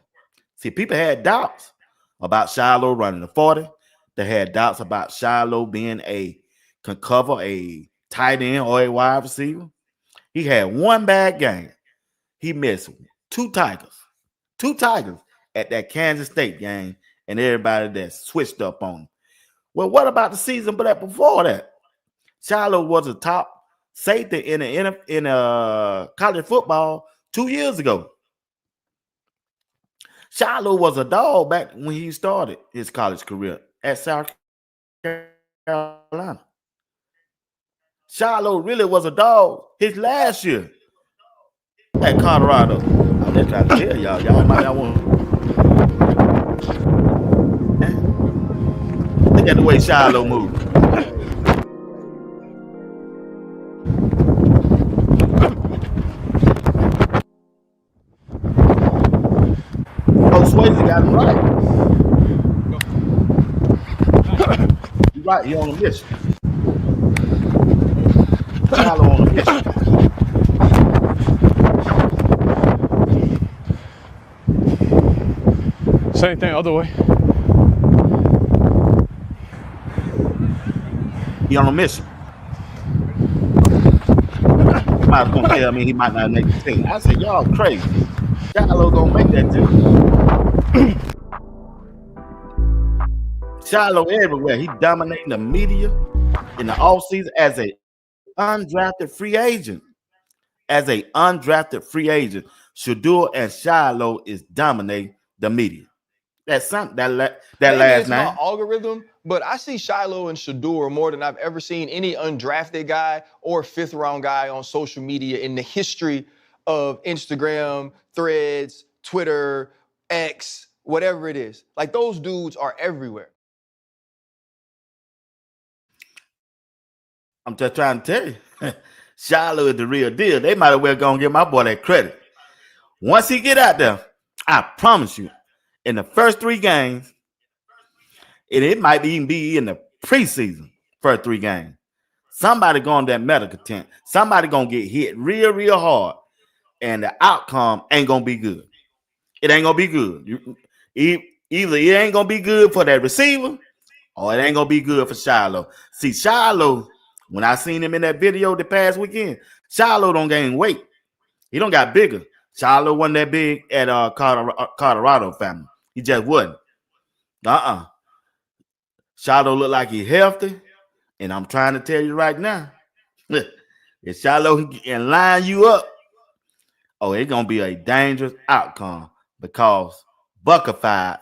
See, people had doubts about Shiloh running the 40. They had doubts about Shiloh being can cover a tight end or a wide receiver. He had one bad game. He missed two Tigers at that Kansas State game, and everybody that switched up on him. Well, what about the season before that? Shiloh was a top safety in college football 2 years ago. Shiloh was a dog back when he started his college career at South Carolina. Shiloh really was a dog his last year at Colorado. I'm just trying to tell y'all. Y'all might not want to. Look at the way Shiloh moved. Coach Swayze got him right. You're right. He on a mission. Shiloh on a mission. Same thing, other way. He on a mission. Somebody's gonna tell me he might not make the team. I said, y'all crazy. Shiloh gonna make that team. Shiloh everywhere. He dominating the media in the offseason as a undrafted free agent. As a undrafted free agent, Shedeur and Shiloh is dominating the media. That's something that last name. About algorithm, but I see Shiloh and Shedeur more than I've ever seen any undrafted guy or fifth round guy on social media in the history of Instagram, Threads, Twitter, X, whatever it is. Like those dudes are everywhere. I'm just trying to tell you, Shiloh is the real deal. They might as well go and give my boy that credit. Once he get out there, I promise you, in the first 3 games, and it might even be in the preseason, first 3 games, somebody going that medical tent. Somebody going to get hit real, real hard, and the outcome ain't going to be good. It ain't going to be good. Either it ain't going to be good for that receiver, or it ain't going to be good for Shiloh. See, Shiloh, when I seen him in that video the past weekend, Shiloh don't gain weight. He don't got bigger. Shiloh wasn't that big at Colorado family. He just wasn't. Shiloh look like he healthy, and I'm trying to tell you right now, if Shiloh can line you up, it's gonna be a dangerous outcome because Buckified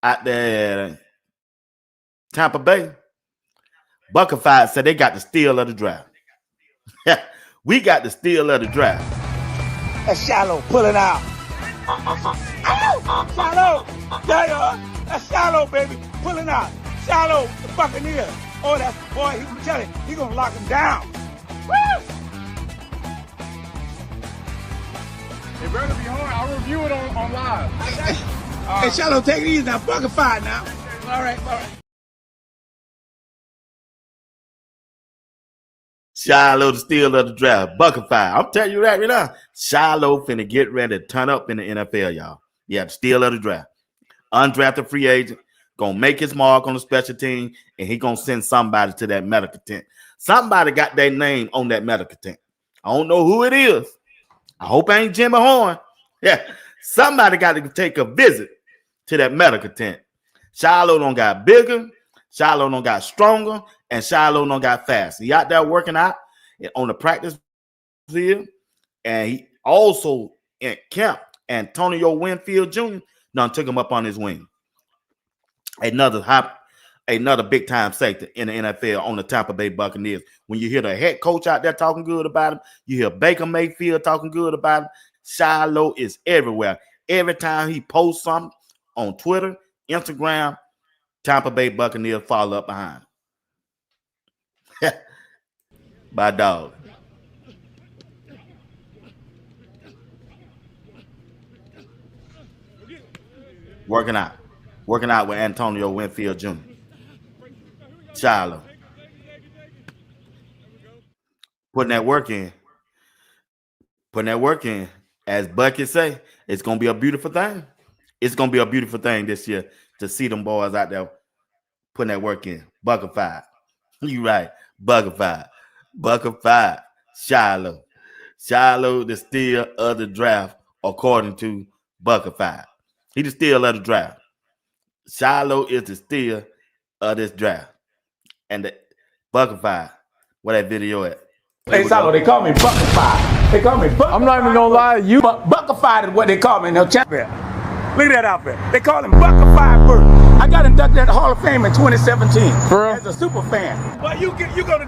out there at Tampa Bay, Buckified said they got the steal of the draft. We got the steal of the draft. That's Shiloh pulling out. Shiloh! There you are. That's Shiloh, baby. Pulling out. Shiloh, the Buccaneer. Oh, that's the boy. He's telling you, he's going to lock him down. Woo! It better be hard. I'll review it on live. Hey, Shiloh, take it easy now. Buckified now. All right. Shiloh, the steal of the draft. Buckified. I'm telling you that right now. Shiloh finna get ready to turn up in the NFL, y'all. Yeah, the steal of the draft. Undrafted free agent. Gonna make his mark on the special team, and he gonna send somebody to that medical tent. Somebody got their name on that medical tent. I don't know who it is. I hope it ain't Jimmy Horn. Yeah, somebody got to take a visit to that medical tent. Shiloh don't got bigger. Shiloh don't got stronger, and Shiloh don't got fast. He out there working out on the practice field, and he also in camp. Antonio Winfield Jr. done took him up on his wing. Another big time safety in the NFL on the Tampa Bay Buccaneers. When you hear the head coach out there talking good about him, you hear Baker Mayfield talking good about him. Shiloh is everywhere. Every time he posts something on Twitter, Instagram, Tampa Bay Buccaneers follow up behind him. My dog. Working out with Antonio Winfield Jr. Shiloh. Putting that work in. As Bucky say, it's going to be a beautiful thing. It's going to be a beautiful thing this year to see them boys out there putting that work in. Buckified. You right. Buckified. Shiloh. Shiloh, the steal of the draft, according to Buckified. He the steal of the draft. Shiloh is the steal of this draft. And the Buckified, where that video at? Hey, Shiloh, they call me Buckified. They call me Buckified. I'm not even gonna lie, you Buckified is what they call me in their champion. Look at that outfit. They call him Buckified first. I got inducted at the Hall of Fame in 2017 For real? as a super fan. Well, you're gonna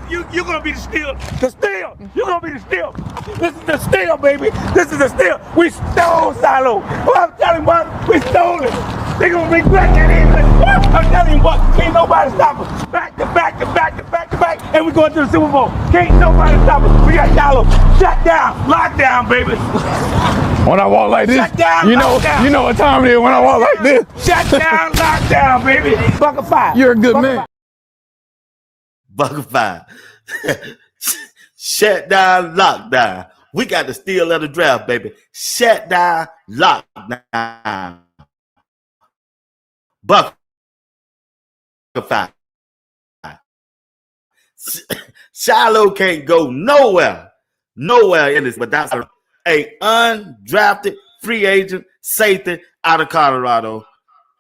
be the steal. The steal. You're gonna be the steal. This is the steal, baby. This is the steal. We stole Shiloh. Well, I'm telling you what, we stole it. They gonna regret that even. I'm telling you what, can't nobody stop us. Back to back to back to back to back, and we're going to the Super Bowl. Can't nobody stop us. We got Shiloh. Shut down, lockdown, baby. when I walk like this, Shut down, you know what time it is when I walk like this. Shut down, lockdown, baby. Buckified. You're a good man. Buckified. Shut down, lockdown. We got the steal of the draft, baby. Shut down, lockdown. Buckify. Shiloh can't go nowhere in this, but that's a undrafted free agent safety out of Colorado.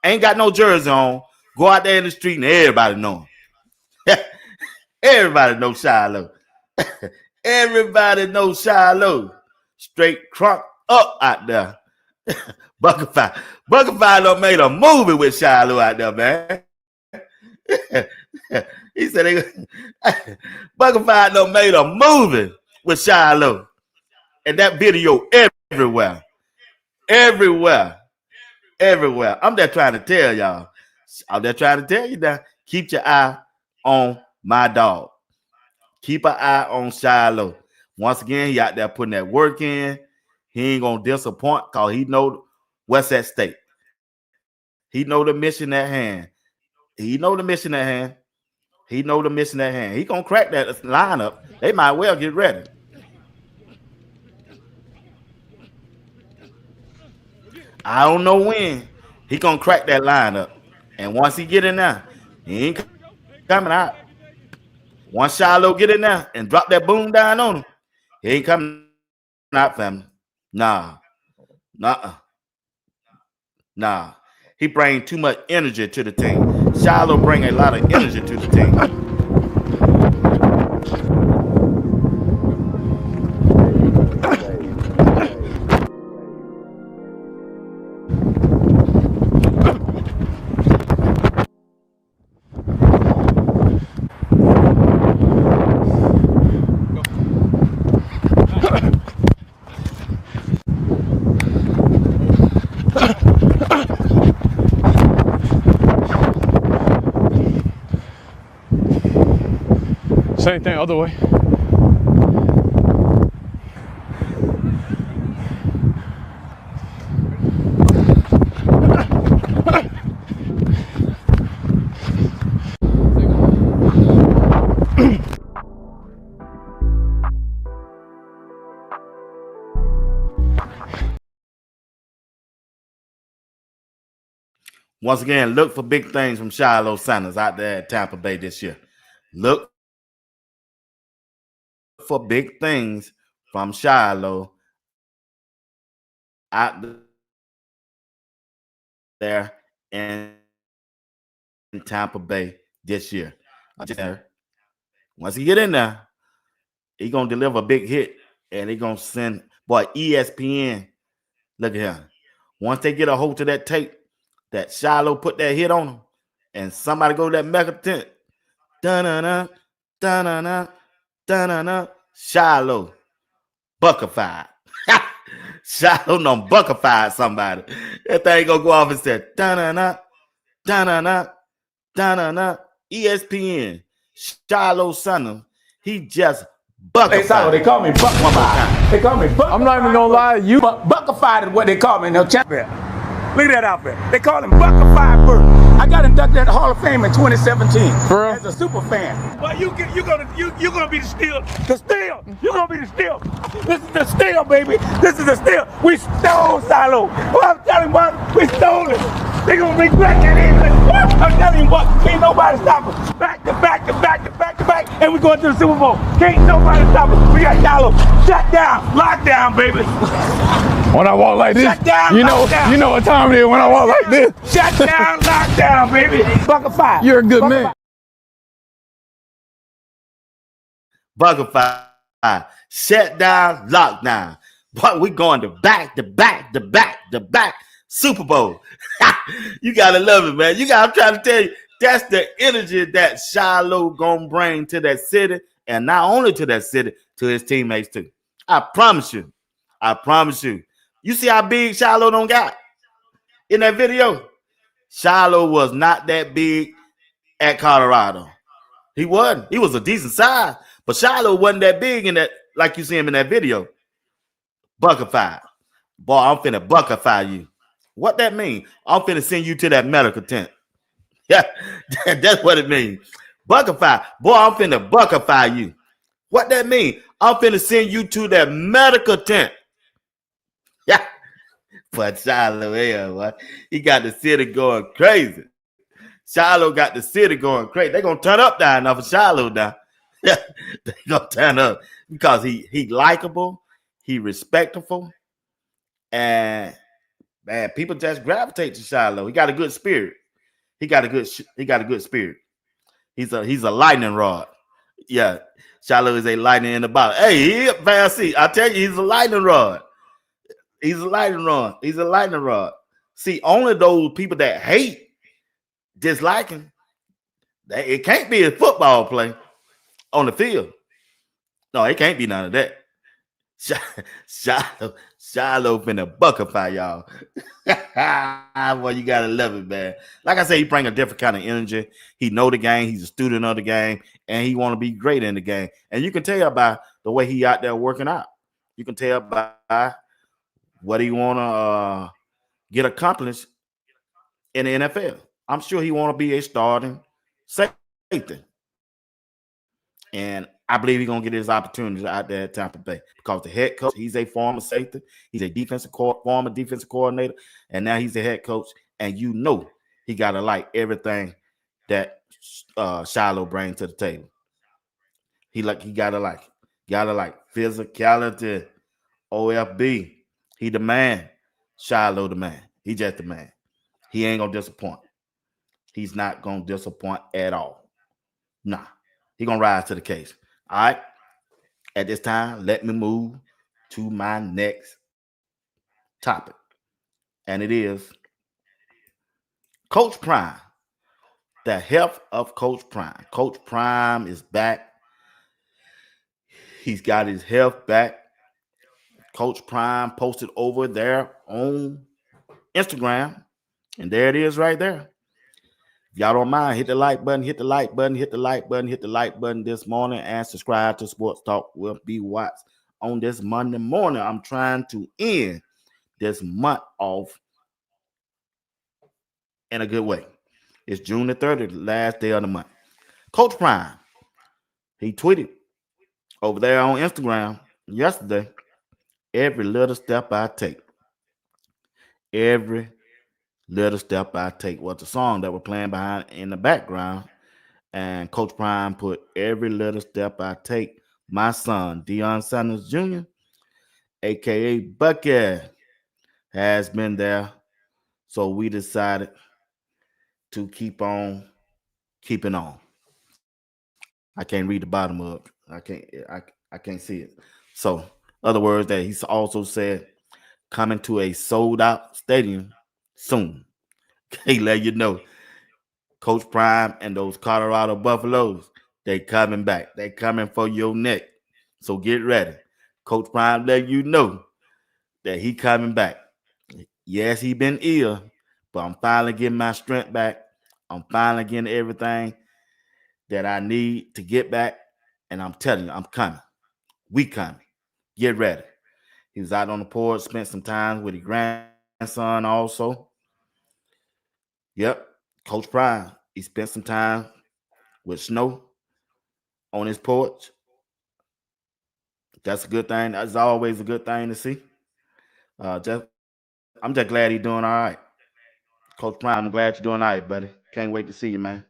Ain't got no jersey on. Go out there in the street and everybody know him. Everybody knows Shiloh. Everybody knows Shiloh. Straight crunk up out there. Buckify done made a movie with Shiloh out there, man. He said Buckify done made a movie with Shiloh. And that video everywhere. Everywhere. I'm just trying to tell y'all. I'm just trying to tell you that. Keep your eye on my dog. Keep an eye on Shiloh. Once again, he out there putting that work in. He ain't going to disappoint because he know what's at stake. He know the mission at hand. He going to crack that lineup. They might well get ready. I don't know when he going to crack that lineup. And once he get in there, he ain't coming out. Once Shiloh get in there and drop that boom down on him, he ain't coming out, family. Nah. He bring too much energy to the team. Shiloh bring a lot of energy to the team. Same thing, other way. Once again, look for big things from Shilo Sanders out there at Tampa Bay this year. Look for big things from Shiloh out there in Tampa Bay this year. Once he get in there, he gonna deliver a big hit, and he gonna send ESPN. Look at him. Once they get a hold to that tape that Shiloh put that hit on him, and somebody go to that mega tent, da-na-na, da-na-na, da-na-na, Shiloh buckified. Shiloh done buckified somebody. That thing gonna go off and say, da-na-na, da-na-na, da-na-na, ESPN, Shilo Sanders. He just buckified. Hey, Shiloh, they call me buckified. They call me buckified. I'm not even gonna lie, you Buckified is what they call me in the champion. Look at that outfit. They call him Buckified Bird. I got inducted at the Hall of Fame in 2017 as a super fan. Well, you're gonna be the steal. The steal. You're gonna be the steal. This is the steal, baby. This is the steal. We stole Shiloh. Well, I'm telling you what, we stole it. They gonna regret that even. I'm telling you what, can't nobody stop us. Back to back to back to back to back, and we're going to the Super Bowl. Can't nobody stop us. We got Shiloh. Shut down, lockdown, baby. when I walk like this, Shut down, you know what time it is when I walk like this. Shut down, lockdown, baby. Buckified. You're a good man. Buckified. Shut down, lockdown. But we going to back Super Bowl. You gotta love it, man. I'm trying to tell you, that's the energy that Shiloh gonna bring to that city, and not only to that city, to his teammates too. I promise you. You see how big Shiloh don't got in that video? Shiloh was not that big at Colorado. He wasn't. He was a decent size, but Shiloh wasn't that big in that, like you see him in that video. Buckified. Boy, I'm finna buckify you. What that mean? I'm finna send you to that medical tent. Yeah, that's what it means. Buckify. Boy, I'm finna buckify you. What that mean? I'm finna send you to that medical tent. Yeah. But Shiloh, yeah, what? He got the city going crazy. Shiloh got the city going crazy. They're gonna turn up down enough for Shiloh now. They're gonna turn up because he likable, he respectful, and man, people just gravitate to Shiloh. He got a good spirit. He got a good spirit. He's a lightning rod. Yeah, Shiloh is a lightning in the bottle. Hey, man, see, I tell you, he's a lightning rod. He's a lightning rod. He's a lightning rod. See, only those people that hate, dislike him, it can't be a football play on the field. No, it can't be none of that. Shiloh finna buckify y'all. Well, you gotta love it, man. Like I said, he bring a different kind of energy. He know the game. He's a student of the game, and he want to be great in the game. And you can tell by the way he out there working out. You can tell by what he want to get accomplished in the NFL. I'm sure he want to be a starting safety. And I believe he's going to get his opportunities out there at Tampa Bay because the head coach, he's a former safety. He's a former defensive coordinator, and now he's the head coach. And you know he got to like everything that Shiloh brings to the table. He got to like it. Got to like physicality, OFB. He the man. Shiloh the man. He just the man. He ain't going to disappoint. He's not going to disappoint at all. Nah. He going to rise to the case. All right. At this time, let me move to my next topic. And it is Coach Prime. The health of Coach Prime. Coach Prime is back. He's got his health back. Coach Prime posted over there on Instagram. And there it is right there. If y'all don't mind, hit the like button, hit the like button, hit the like button, hit the like button this morning, and subscribe to Sports Talk with B. Watts on this Monday morning. I'm trying to end this month off in a good way. It's June the 30th, the last day of the month. Coach Prime, he tweeted over there on Instagram yesterday, every little step I take. Every little step I take was the song that we're playing behind in the background. And Coach Prime put every little step I take. My son, Shedeur Sanders Jr., a.k.a. Bucky, has been there. So we decided to keep on keeping on. I can't read the bottom of it. I can't see it. So, other words that he's also said, coming to a sold-out stadium soon. He let you know, Coach Prime and those Colorado Buffaloes, they coming back. They coming for your neck. So get ready. Coach Prime let you know that he coming back. Yes, he been ill, but I'm finally getting my strength back. I'm finally getting everything that I need to get back. And I'm telling you, I'm coming. We coming. Get ready. He was out on the porch, spent some time with his grandson also. Yep, Coach Prime, he spent some time with Snow on his porch. That's a good thing. That's always a good thing to see. I'm just glad he's doing all right. Coach Prime, I'm glad you're doing all right, buddy. Can't wait to see you, man.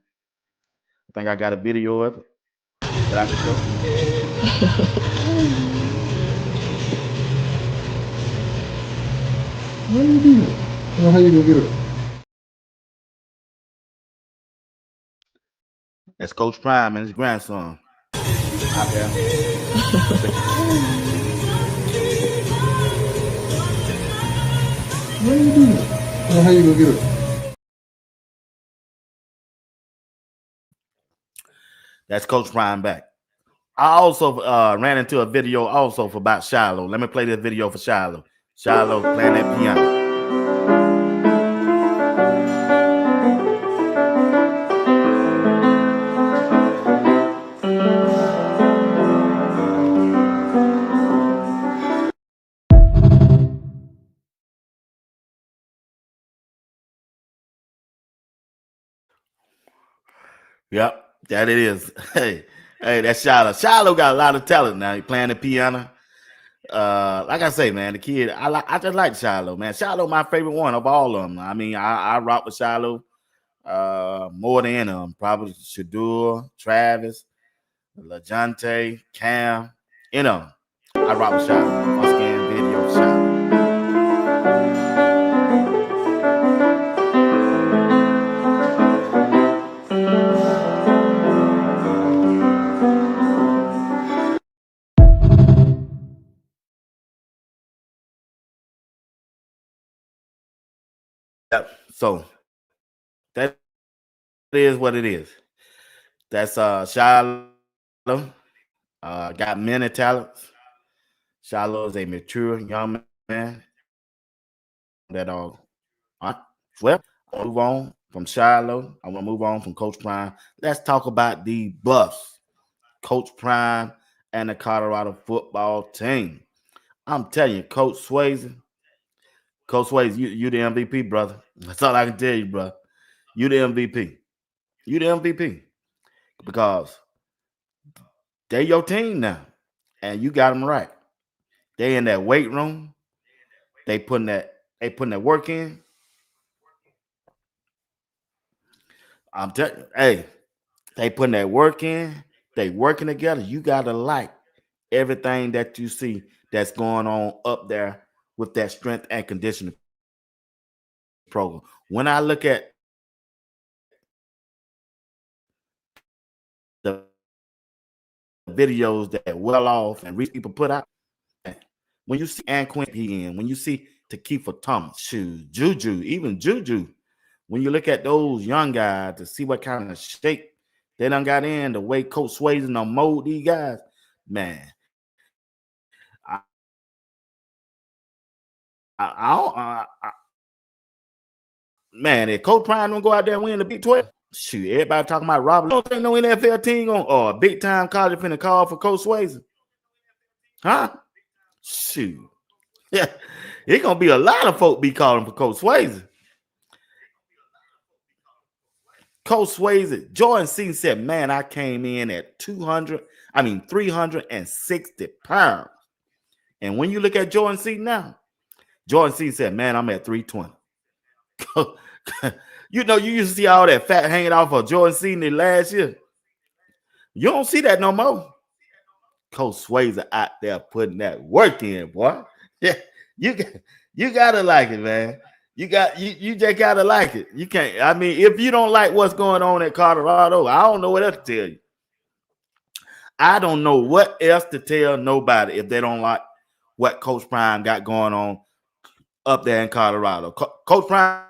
I think I got a video of it that I can show. How you do it? Well, how you gonna get it? That's Coach Prime and his grandson out there. How you do it? Well, how you gonna get it? That's Coach Prime back. I also ran into a video also for about Shiloh. Let me play this video for Shiloh. Shiloh playing that piano. Yep, that it is. Hey, that's Shiloh. Shiloh got a lot of talent now. He playing the piano. Like I say, man, the kid, I just like Shiloh, man. Shiloh, my favorite one of all of them. I mean, I rock with Shiloh More than them. Probably Shedeur, Travis, LaJonte, Cam. You know, I rock with Shiloh. Once again, video Shiloh. Yep. So that is what it is. That's Shiloh. Got many talents. Shiloh is a mature young man that well, I'll move on from Shiloh. I want to move on from Coach Prime. Let's talk about the Buffs, Coach Prime, and the Colorado football team. I'm telling you, Coach Swayze, you the MVP, brother. That's all I can tell you, bro. You the MVP. You the MVP because they your team now, and you got them right. They in that weight room. They putting that work in. I'm telling you, hey, they putting that work in. They working together. You gotta like everything that you see that's going on up there with that strength and conditioning program. When I look at the videos that well off and rich people put out, when you see Ann Quinn, when you see Takifa Thomas, Juju, even Juju, when you look at those young guys to see what kind of shape they done got in, the way Coach Swayze done mold these guys, man. Man, if Coach Prime don't go out there and win the Big 12, shoot, everybody talking about Robert. Don't think no NFL team or a big time college finna call for Coach Swayze. Huh? Shoot. Yeah, it's gonna be a lot of folk be calling for Coach Swayze. Coach Swayze, Jordan C said, man, I came in at 360 pounds. And when you look at Jordan C now, Jordan C said, man, I'm at 320. You know, you used to see all that fat hanging off of Jordan C last year. You don't see that no more. Coach Swayze out there putting that work in, boy. Yeah, you gotta like it, man. You just gotta like it. You can't. I mean, if you don't like what's going on at Colorado, I don't know what else to tell you. I don't know what else to tell nobody if they don't like what Coach Prime got going on up there in Colorado. Coach Prime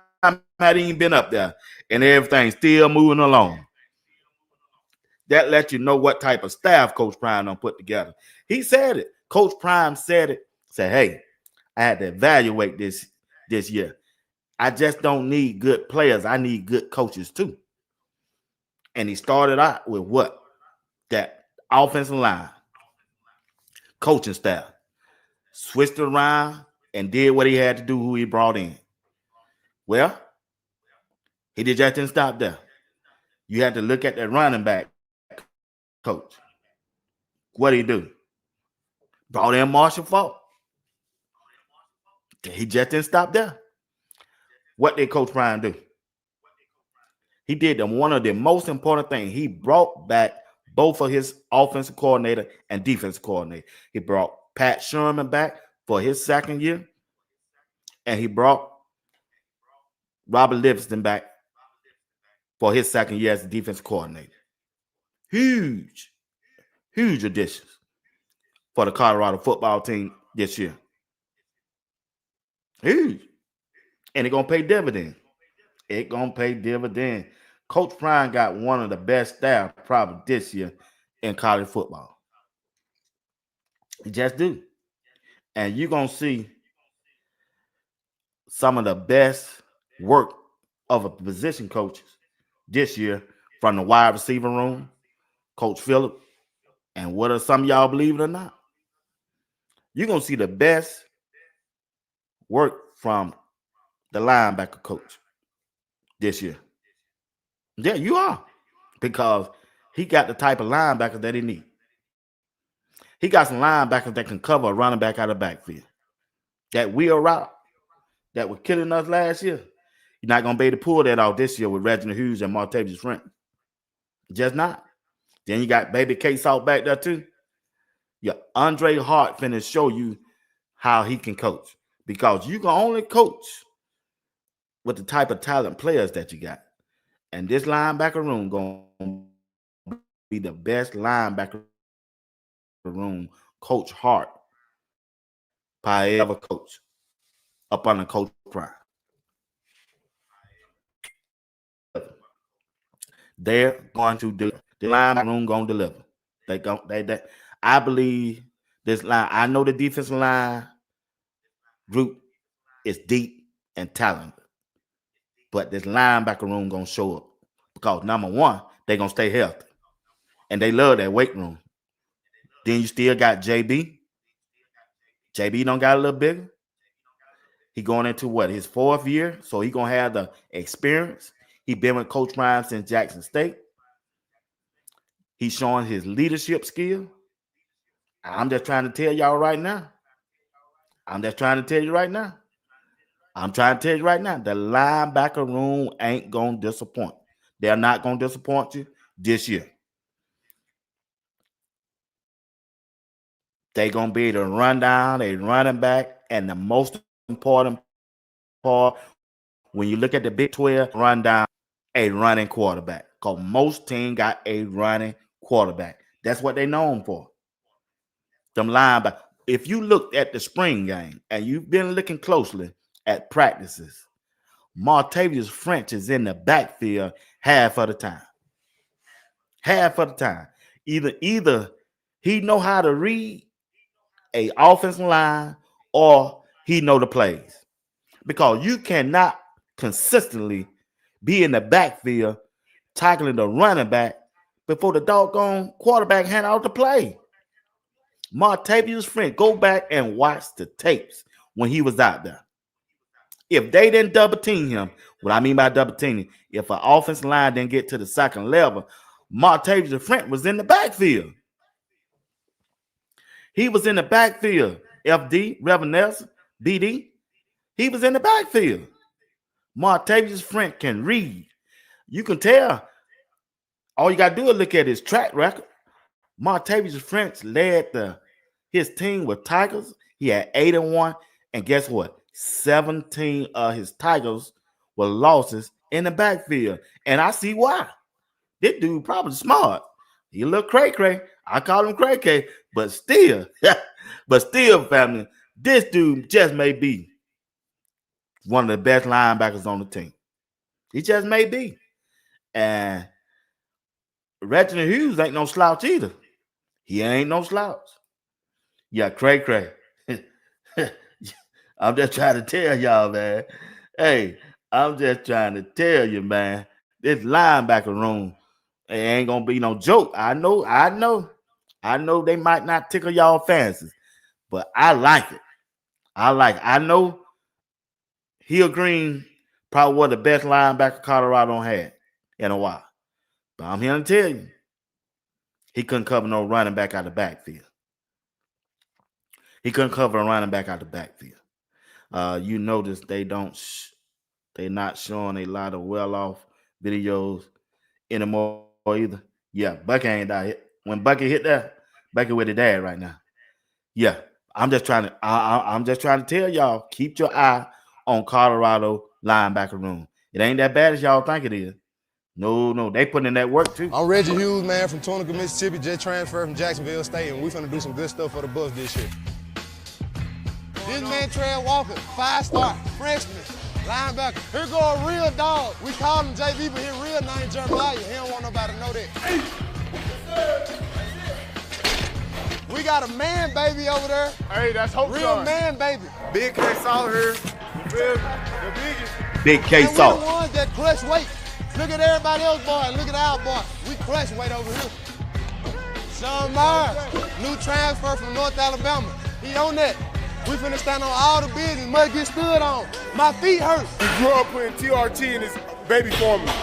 hadn't even been up there, and everything's still moving along. That lets you know what type of staff Coach Prime done put together. He said it. Coach Prime said it. Said, hey, I had to evaluate this year. I just don't need good players. I need good coaches too. And he started out with what? That offensive line, coaching staff. Switched it around and did what he had to do, who he brought in. Well, he just didn't stop there. You had to look at that running back coach. What did he do? Brought in Marshall Faulk. He just didn't stop there. What did Coach Prime do? He did one of the most important things. He brought back both of his offensive coordinator and defensive coordinator. He brought Pat Sherman back for his second year, and he brought Robert Livingston back for his second year as the defensive coordinator. Huge additions for the Colorado football team this year. Huge. And it's going to pay dividend. It's going to pay dividend. Coach Prime got one of the best staff probably this year in college football. He just do. And you're going to see some of the best work of a position coaches this year from the wide receiver room, Coach Phillip, and whether some of y'all believe it or not, you're going to see the best work from the linebacker coach this year. Yeah, you are. Because he got the type of linebacker that he needs. He got some linebackers that can cover a running back out of the backfield. That wheel route that was killing us last year. You're not going to be able to pull that off this year with Reginald Hughes and Martavius French. Just not. Then you got Baby K Salt back there too. Yeah, Andre Hart finna show you how he can coach, because you can only coach with the type of talent players that you got. And this linebacker room going to be the best linebacker room Coach Hart probably ever coach up under Coach Prime. They're going to do the linebacker room going to deliver. I believe this line. I know the defensive line group is deep and talented, but this linebacker room gonna show up because number one, they're gonna stay healthy, and they love that weight room. Then you still got JB. JB don't got a little bigger. He going into what, his 4th year, so he gonna have the experience. He been with Coach Prime since Jackson State. He's showing his leadership skill. I'm just trying to tell y'all right now. The linebacker room ain't going to disappoint. They're not going to disappoint you this year. They're going to be able to run down a running back, and the most important part, when you look at the Big 12, run down a running quarterback, because most teams got a running quarterback. That's what they're known for. Them linebackers. If you looked at the spring game and you've been looking closely at practices, Martavius French is in the backfield half of the time. Either he know how to read a offensive line or he know the plays. Because you cannot consistently be in the backfield tackling the running back before the doggone quarterback hand out the play. Martavius French, go back and watch the tapes when he was out there. If they didn't double team him, what I mean by double teaming, if an offensive line didn't get to the second level, Martavius French was in the backfield. He was in the backfield. FD, Reverend Nelson, BD, he was in the backfield. Martavius French can read. You can tell. All you got to do is look at his track record. Martavius French led his team with Tigers. He had 8-1, and guess what? 17 of his Tigers were losses in the backfield, and I see why. This dude probably smart. He a little cray-cray. I call him cray-cray, but still, family, this dude just may be one of the best linebackers on the team. He just may be, and Reginald Hughes ain't no slouch either. He ain't no slouch. Yeah, cray. I'm just trying to tell y'all, man. Hey, I'm just trying to tell you, man. This linebacker room, it ain't gonna be no joke. I know they might not tickle y'all fancies, but I like it. I know Hill Green probably one of the best linebacker Colorado had in a while. But I'm here to tell you, he couldn't cover no running back out of the backfield. You notice they not showing a lot of well-off videos anymore either. Yeah, Bucky ain't out here. When Bucky hit that, Bucky with his dad right now. Yeah, I'm just trying to tell y'all, keep your eye on Colorado linebacker room. It ain't that bad as y'all think it is. No, they putting in that work too. I'm Reggie Hughes, man, from Tunica, Mississippi. Just transferred from Jacksonville State, and we finna do some good stuff for the Buffs this year. This man, Trey Walker, 5-star, freshman, linebacker. Here go a real dog. We call him JB, but his real name Jeremiah. He don't want nobody to know that. We got a man baby over there. Hey, that's Hope Real Son. man baby. Big K Salt here. The biggest. Big K And we Salt. the ones that crush weight. Look at everybody else, boy, and look at our boy. We crush weight over here. Sean Myers, new transfer from North Alabama. He on that. We finna stand on all the business. Must get stood on. My feet hurt. He grew up putting TRT in his baby formula.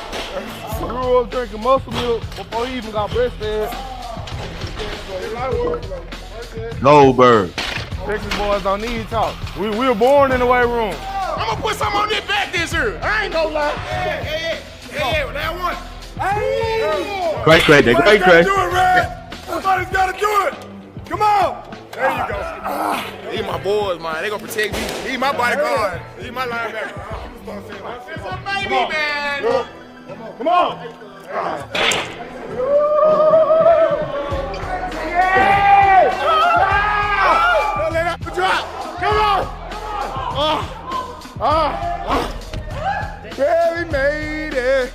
Grew up drinking muscle milk before he even got breastfed. Goldberg. Texas boys don't need talk. We were born in the weight room. gonna put something on this back this year. I ain't gonna lie. Hey, that one. Hey. Great. Somebody's gotta do it, Red. Somebody's gotta do it. Come on. There you go. These my boys, man. They gonna protect me. These my bodyguard. These my linebacker. It's a baby, man. Come on. Don't let that drop. Come on. Yeah, we made it.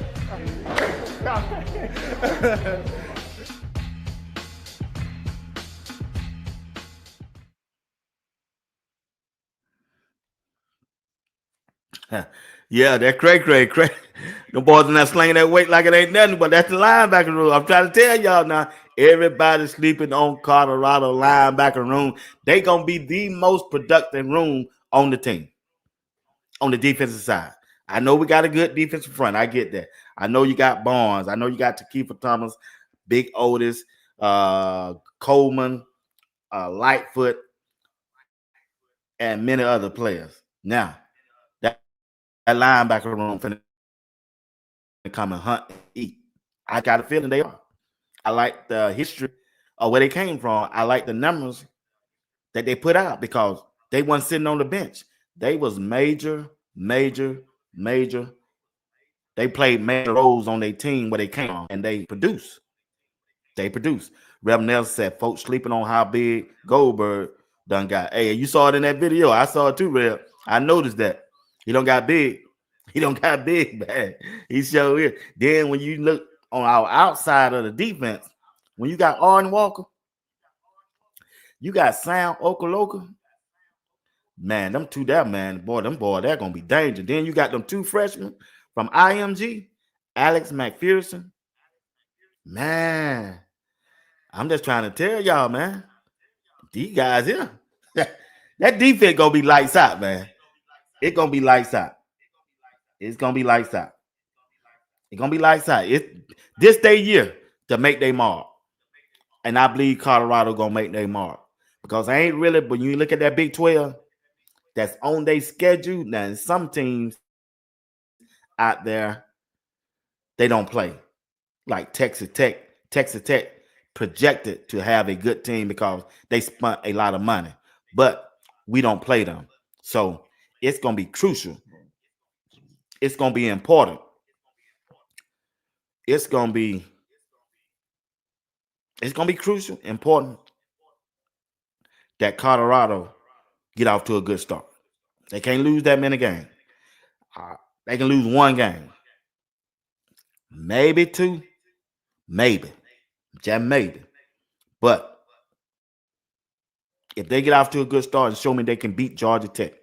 Yeah, that cray. The boys are not slinging that weight like it ain't nothing, but that's the linebacker room. I'm trying to tell y'all now, everybody sleeping on Colorado linebacker room. They going to be the most productive room on the team, on the defensive side. I know we got a good defensive front. I get that. I know you got Barnes. I know you got Takeifa Thomas, Big Otis, Coleman, Lightfoot, and many other players. Now, that linebacker room finna come and hunt and eat. I got a feeling they are. I like the history of where they came from. I like the numbers that they put out because they weren't sitting on the bench. They was major. They played major roles on their team where they came from, and they produce. Rev Nelson said, folks sleeping on how big Goldberg done got. Hey, you saw it in that video. I saw it too, Rev. I noticed that. He don't got big. He don't got big, man. He showed it. Then when you look on our outside of the defense, when you got Arden Walker, you got Sam Okoloka, man, them two there, man, boy, they're going to be dangerous. Then you got them two freshmen from IMG, Alex McPherson. Man, I'm just trying to tell y'all, man, these guys here, that defense going to be lights out, man. It's going to be lights out. It's going to be lights out. It's going to be lights out. This day year to make their mark. And I believe Colorado going to make their mark. Because I ain't really, when you look at that Big 12, that's on their schedule. Now, some teams out there, they don't play. Like Texas Tech. Texas Tech projected to have a good team because they spent a lot of money. But we don't play them. So it's going to be crucial. It's going to be important. It's going to be crucial, important that Colorado get off to a good start. They can't lose that many games. They can lose one game. Maybe two. Maybe. Just maybe. But if they get off to a good start and show me they can beat Georgia Tech,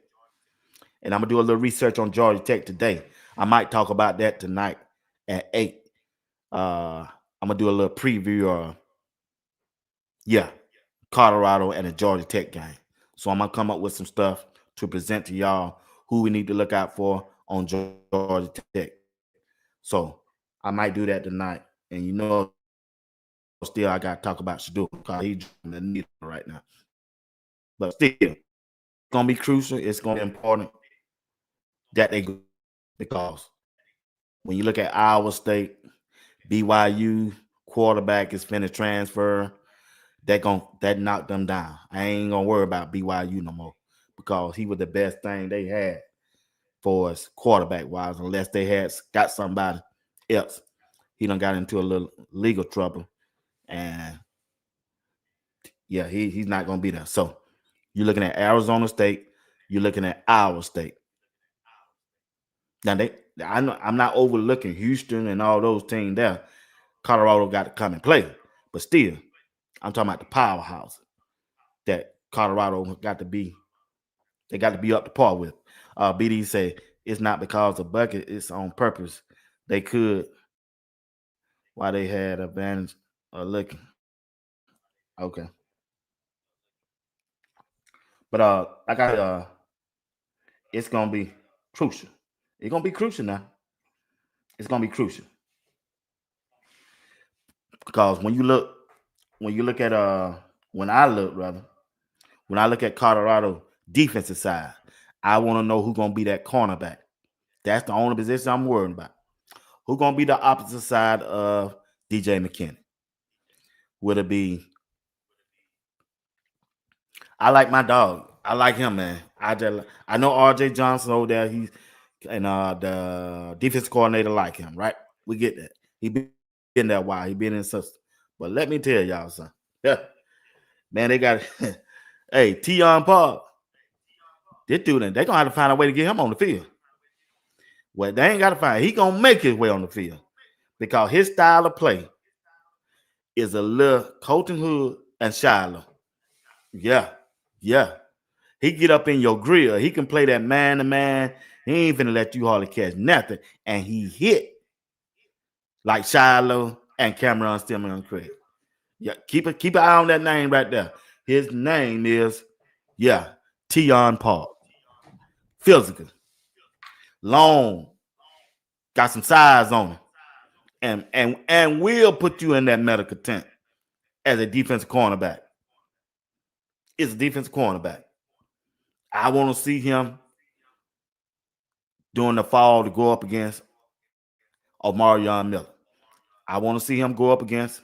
and I'm going to do a little research on Georgia Tech today. I might talk about that tonight at 8. I'm going to do a little preview of, Colorado and the Georgia Tech game. So I'm going to come up with some stuff to present to y'all who we need to look out for on Georgia Tech. So I might do that tonight. And still I got to talk about Shedeur because he's in the needle right now. But still, it's going to be crucial. It's going to be important that they go, because when you look at Iowa State, BYU quarterback is finna transfer, that knocked them down. I ain't gonna worry about BYU no more because he was the best thing they had for us quarterback wise, unless they had got somebody else. He done got into a little legal trouble, and he's not gonna be there. So you're looking at Arizona State, you're looking at Iowa State. Now I'm not overlooking Houston and all those teams there. Colorado got to come and play, but still, I'm talking about the powerhouse that Colorado got to be. They got to be up to par with. BD say it's not because of bucket; it's on purpose. They could, while they had advantage looking. Okay, but I got it's gonna be crucial. It's gonna be crucial now. It's gonna be crucial because when I look at Colorado defensive side, I want to know who's going to be that cornerback. That's the only position I'm worried about. Who's going to be the opposite side of DJ McKinney? Would it be? I like my dog. I like him, man. I know RJ Johnson over there. He's and the defense coordinator like him, right? We get that. He been in there a while. He been in the system. But let me tell y'all something. Yeah. Man, they got hey, Tion Paul. This dude, they're gonna have to find a way to get him on the field. Well, they ain't gotta find. He gonna make his way on the field because his style of play is a little Colton Hood and Shiloh. Yeah. He get up in your grill. He can play that man to man. He ain't finna let you hardly catch nothing. And he hit like Shiloh and Cameron Stillman and Craig. Yeah, keep an eye on that name right there. His name is, Tion Paul. Physical. Long. Got some size on him. And will put you in that medical tent as a defensive cornerback. It's a defensive cornerback. I want to see him during the fall to go up against Omarion Miller. I want to see him go up against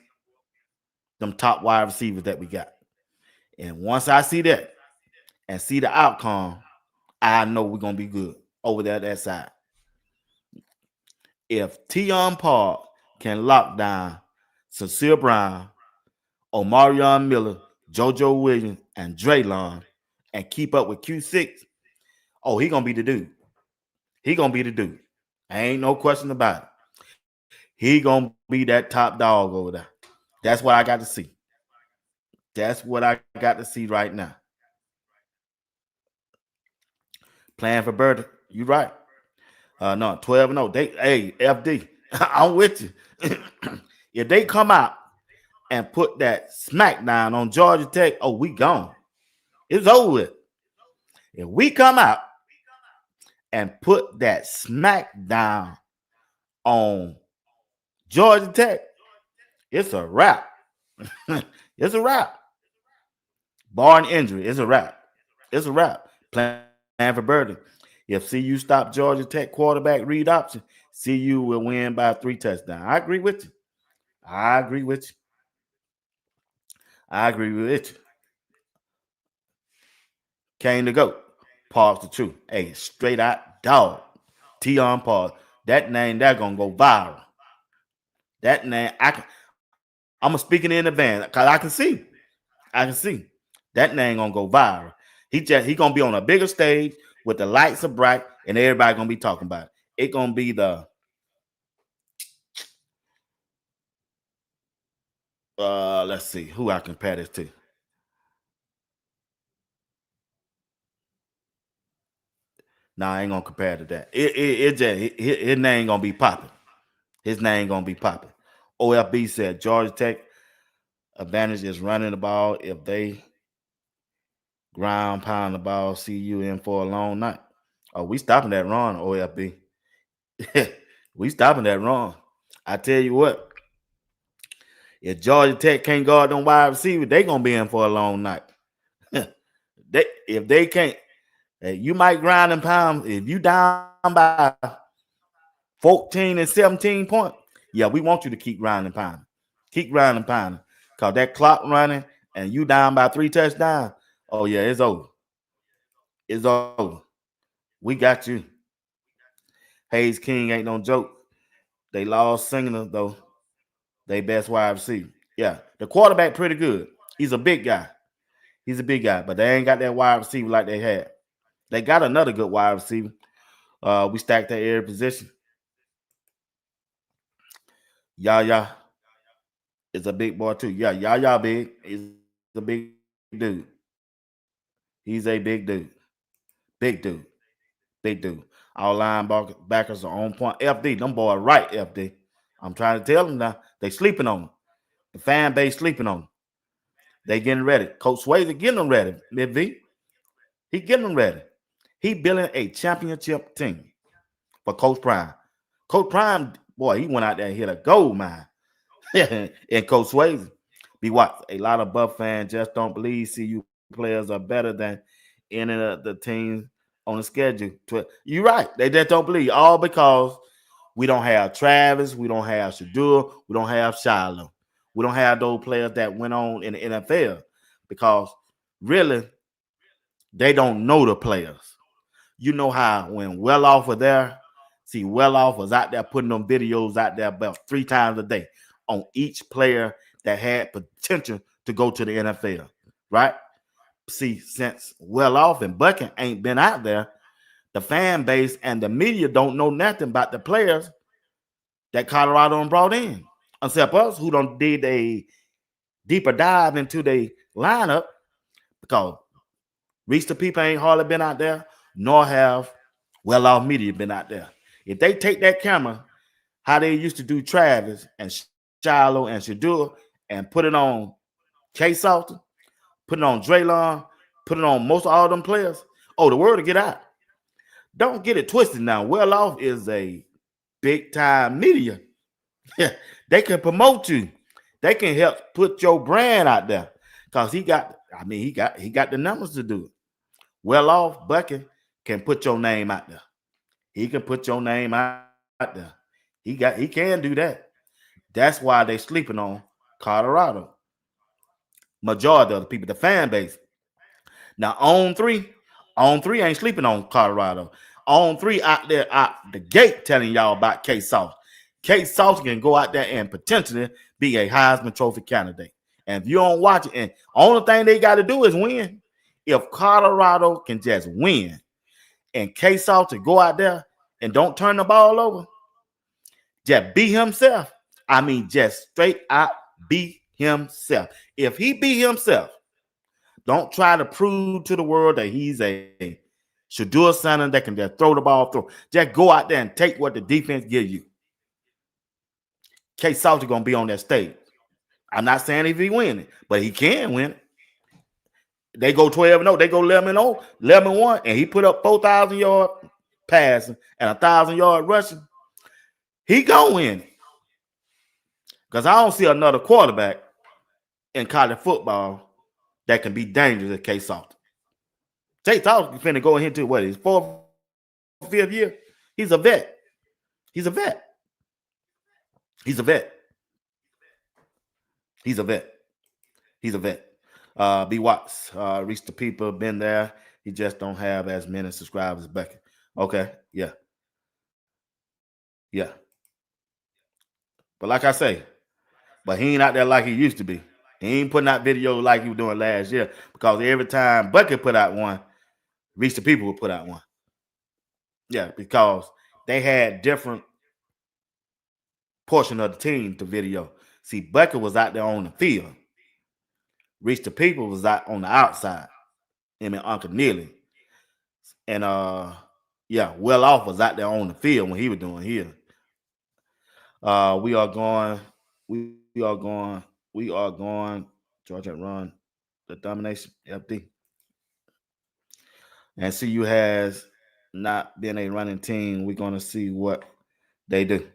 them top wide receivers that we got. And once I see that and see the outcome, I know we're going to be good over there at that side. If Tion Park can lock down Cecile Brown, Omarion Miller, JoJo Williams, and Draylon and keep up with Q6, oh, he going to be the dude. He going to be the dude. Ain't no question about it. He going to be that top dog over there. That's what I got to see. That's what I got to see right now. Playing for Berta, you right. No, 12-0. Hey, FD, I'm with you. If they come out and put that smackdown on Georgia Tech, oh, we gone. It's over with. If we come out and put that smackdown on Georgia Tech, it's a wrap. It's a wrap. Barring injury, it's a wrap. It's a wrap. Playing for Berta. If CU stop Georgia Tech quarterback read option, CU will win by 3 touchdowns. I agree with you. I agree with you. Came to go. Parks the truth. Hey, straight out dog. Tion Park. That name, that gonna go viral. That name, I'm speaking in advance because I can see. That name gonna go viral. He gonna be on a bigger stage with the lights are bright and everybody gonna be talking about it. It gonna be the let's see who I compare this to. Nah, I ain't gonna compare to that. His name gonna be popping. His name gonna be popping. OFB said Georgia Tech advantage is running the ball. If they ground pound the ball, CU in for a long night. Oh, we stopping that run, OFB. We stopping that run. I tell you what, if Georgia Tech can't guard them wide receivers, they gonna be in for a long night. If they can't, you might grind and pound. If you down by 14 and 17 points, yeah, we want you to keep grinding and pounding. Keep grinding and pounding. Because that clock running and you down by 3 touchdowns, oh, yeah, it's over. It's over. We got you. Hayes King ain't no joke. They lost Singer, though. They best wide receiver. Yeah, the quarterback pretty good. He's a big guy. But they ain't got that wide receiver like they had. They got another good wide receiver. We stacked that every position. Yaya is a big boy too. Yeah, Yaya big. He's a big dude. He's a big dude. Big dude. Our linebackers are on point. FD, them boys right, FD. I'm trying to tell them now. They sleeping on them. The fan base sleeping on them. They getting ready. Coach Swayze getting them ready, Mid-V. He getting them ready. He building a championship team for Coach Prime. Coach Prime, boy, he went out there and hit a gold mine. And Coach Swayze, be what? A lot of Buff fans just don't believe CU players are better than any of the teams on the schedule. You're right. They just don't believe. All because we don't have Travis, we don't have Shedeur, we don't have Shiloh. We don't have those players that went on in the NFL because really they don't know the players. You know how when Well-Off was there, see, Well-Off was out there putting them videos out there about 3 times a day on each player that had potential to go to the NFL, right? See, since Well-Off and Bucket ain't been out there, the fan base and the media don't know nothing about the players that Colorado brought in, except us who done did a deeper dive into their lineup because Reach the People ain't hardly been out there, nor have Well-Off Media been out there. If they take that camera, how they used to do Travis and Shiloh and Shedeur and put it on K Salter, put it on Draylon, put it on most of all them players, the word will get out. Don't get it twisted now. Well-Off is a big time media. They can promote you. They can help put your brand out there. Because he got the numbers to do it. Well-Off Bucket can put your name out there. He can put your name out there. He can do that. That's why they sleeping on Colorado. Majority of the people, the fan base. Now on three ain't sleeping on Colorado. On 3 out there out the gate telling y'all about K Sauce. K Sauce can go out there and potentially be a Heisman Trophy candidate. And if you don't watch it, and only thing they got to do is win. If Colorado can just win and K Sauce to go out there and don't turn the ball over, just be himself. I mean, just straight out be himself. If he be himself, don't try to prove to the world that he's a Shedeur Sanders that can just throw the ball through. Just go out there and take what the defense gives you. K Sauce is going to be on that stage. I'm not saying if he win it, but he can win it. They go 12-0. They go 11-0, 11-1, and he put up 4,000 yard passing and 1,000 yard rushing. He gonna win it. Because I don't see another quarterback in college football that can be dangerous at K Sauce. K Sauce is finna go into what, his 4th, 5th year? He's a vet. He's a vet. He's a vet. He's a vet. He's a vet. B Watts, Reach the People, been there. He just don't have as many subscribers as Beckett. Okay, yeah. Yeah. But like I say, but he ain't out there like he used to be. He ain't putting out videos like he was doing last year because every time Bucket put out one, Reach the People would put out one. Yeah, because they had different portion of the team to video. See, Bucket was out there on the field. Reach the People was out on the outside. Him and Uncle Neely. And Well-Off was out there on the field when he was doing here. We are going, Georgia run the domination, FD. And CU has not been a running team. We're gonna see what they do.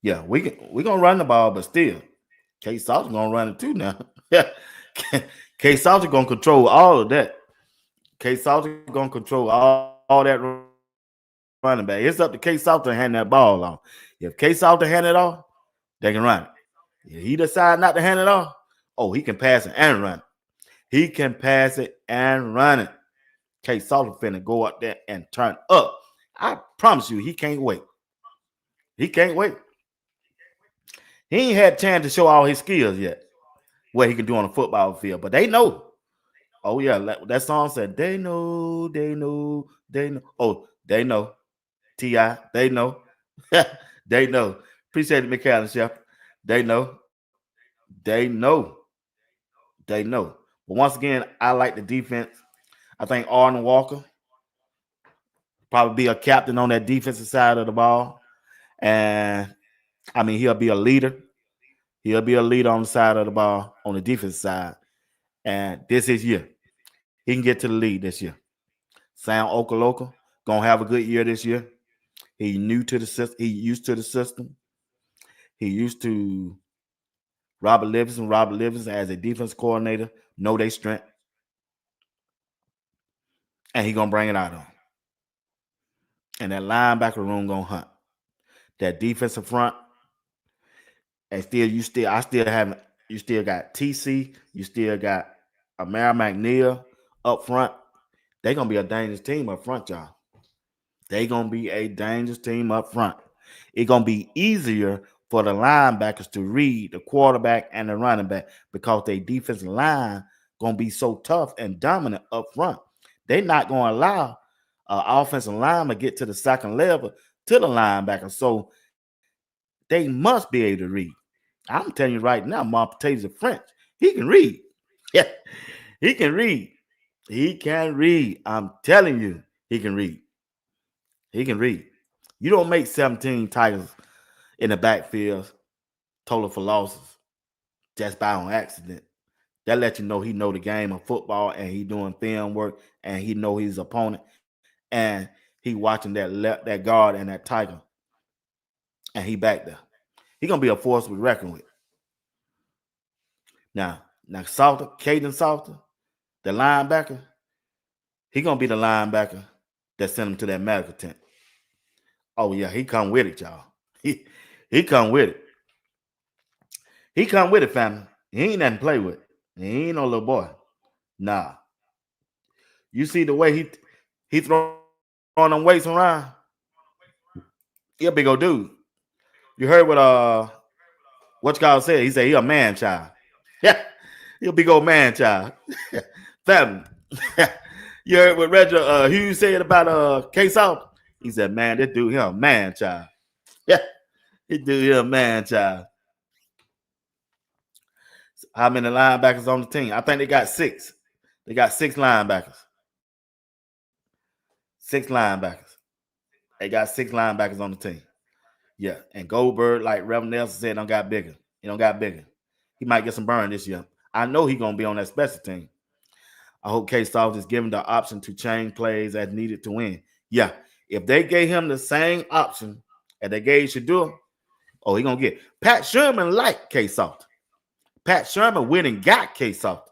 Yeah, we're gonna run the ball, but still, K Sauce gonna run it too now. K Sauce gonna control all of that. K Sauce gonna control all that running back. It's up to K Sauce to hand that ball off. If K Sauce to hand it off, they can run it. If he decide not to hand it off, he can pass it and run it. He can pass it and run it. K Sauce finna go up there and turn up. I promise you, he can't wait. He can't wait. He ain't had a chance to show all his skills yet, what he can do on the football field, but they know. Oh, yeah, that song said, they know. Oh, they know. T.I., they know. They know. Appreciate it, McAllen, Chef. They know. But once again, I like the defense. I think Arden Walker probably be a captain on that defensive side of the ball. And, I mean, he'll be a leader. He'll be a leader on the side of the ball, on the defensive side. And this is year. He can get to the lead this year. Sam Okaloka going to have a good year this year. He new to the system. He used to the system. He used to Robert Livingston. Robert Livingston as a defense coordinator, know their strength. And he going to bring it out of him. and that linebacker room gonna hunt. That defensive front, and you still got TC, you still got Amara McNeil up front. They're gonna be a dangerous team up front, y'all. They're gonna be a dangerous team up front. It's gonna be easier for the linebackers to read the quarterback and the running back because their defensive line gonna be so tough and dominant up front. They're not gonna allow offensive lineman to get to the second level to the linebacker. So they must be able to read. I'm telling you right now, my potatoes are French. He can read. Yeah, he can read. He can read. I'm telling you, he can read. He can read. You don't make 17 Tigers in the backfield total for losses just by on accident. That lets you know he know the game of football and he doing film work and he know his opponent and he watching that guard and that Tiger and he back there. He gonna be a force to be reckoned with. Now Salter, Caden Salter, the linebacker, he gonna be the linebacker that sent him to that medical tent. Oh yeah, he come with it, y'all. He come with it. He come with it, family. He ain't nothing to play with. He ain't no little boy. Nah. You see the way he throwing them weights around? He a big old dude. You heard what y'all said? He said he a man child. Yeah, he a big old man child. Family. You heard what Reggie Hughes said about K-South? He said, man, this dude, he a man child. Yeah, this dude, he a man child. How many linebackers on the team? I think they got 6. They got 6 linebackers. 6 linebackers. They got 6 linebackers on the team. Yeah, and Goldberg, like Reverend Nelson said, don't got bigger. He don't got bigger. He might get some burn this year. I know he's going to be on that special team. I hope K-South is given the option to change plays as needed to win. Yeah, if they gave him the same option as they gave Shedeur, oh, he going to get. Pat Sherman liked K-South. Pat Sherman went and got K-South.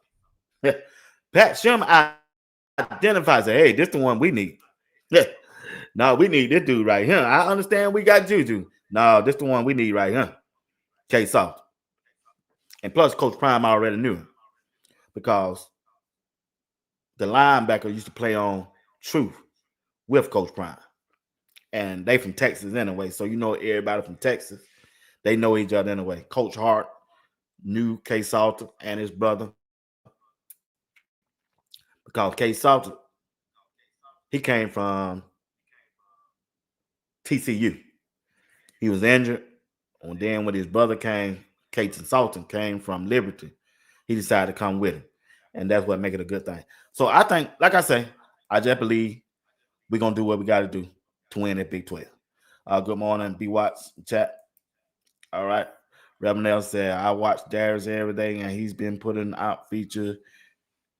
Pat Sherman identifies, hey, this is the one we need. No, we need this dude right here. I understand we got Juju. No, this is the one we need right here. K-South. And plus, Coach Prime already knew him because the linebacker used to play on Truth with Coach Prime. And they from Texas anyway, so you know everybody from Texas. They know each other anyway. Coach Hart knew K-Salter and his brother because K-Salter, he came from TCU. He was injured, and then when his brother came, Caden Salton came from Liberty. He decided to come with him, and that's what make it a good thing. So I think, like I say, I just believe we're going to do what we got to do to win at Big 12. Good morning, B. Watts, chat. All right. Reverend L said, I watch Darius every day, and he's been putting out features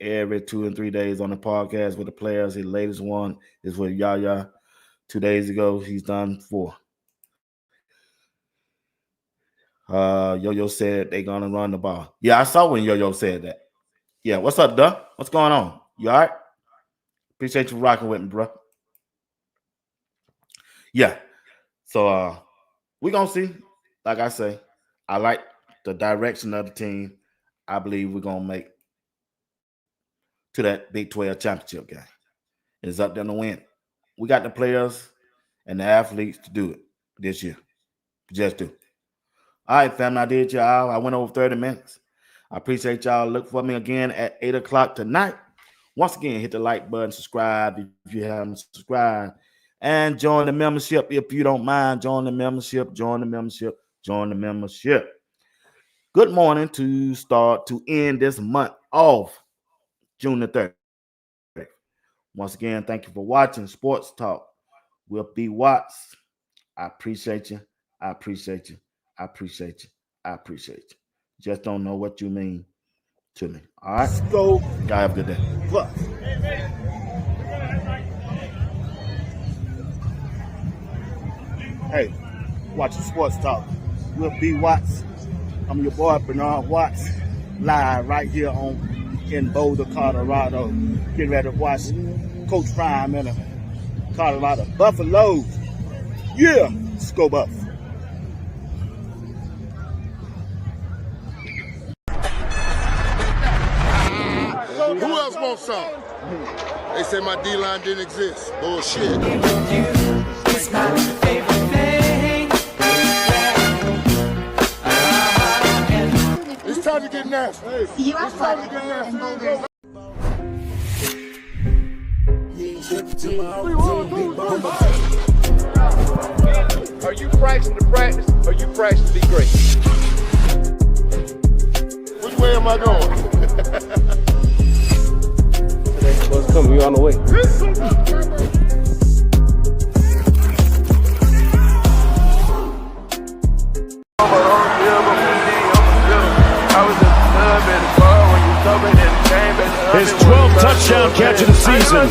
every 2 and 3 days on the podcast with the players. His latest one is with Yaya. 2 days ago, he's done 4. Yo-Yo said they're going to run the ball. Yeah, I saw when Yo-Yo said that. Yeah, what's up, Duh? What's going on? You all right? Appreciate you rocking with me, bro. Yeah. So we're going to see. Like I say, I like the direction of the team. I believe we're going to make to that Big 12 championship game. It's up there to win. We got the players and the athletes to do it this year. Just do. All right, family, I did y'all. I went over 30 minutes. I appreciate y'all. Look for me again at 8 o'clock tonight. Once again, hit the like button, subscribe if you haven't subscribed, and join the membership if you don't mind. Join the membership, join the membership, join the membership. Good morning to end this month off June the 3rd. Once again, thank you for watching Sports Talk with B. Watts. I appreciate you. I appreciate you. I appreciate you. I appreciate you. Just don't know what you mean to me. All right? Let's go. Y'all have a good day. Plus. Hey, watching Sports Talk with B. Watts. I'm your boy, Bernard Watts, live right here in Boulder, Colorado. Getting ready to watch Coach Prime and Colorado Buffaloes. Yeah, CuBuffs. Who else wants some? They said my D-line didn't exist. Bullshit. It's my favorite thing. It's time to get nasty. It's time to get nasty. Are you practicing to practice or you practicing to be great? Which way am I going? What's coming? You on the way? His 12th touchdown catch of the season.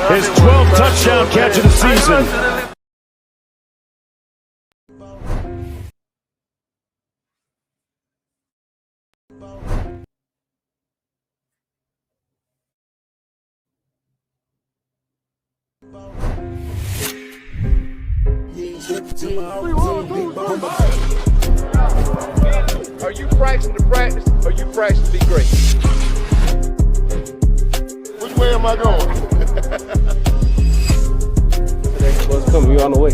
His 12th touchdown catch of the season. Are you practicing to practice or you practicing to be great? Which way am I going? What's coming? You on the way?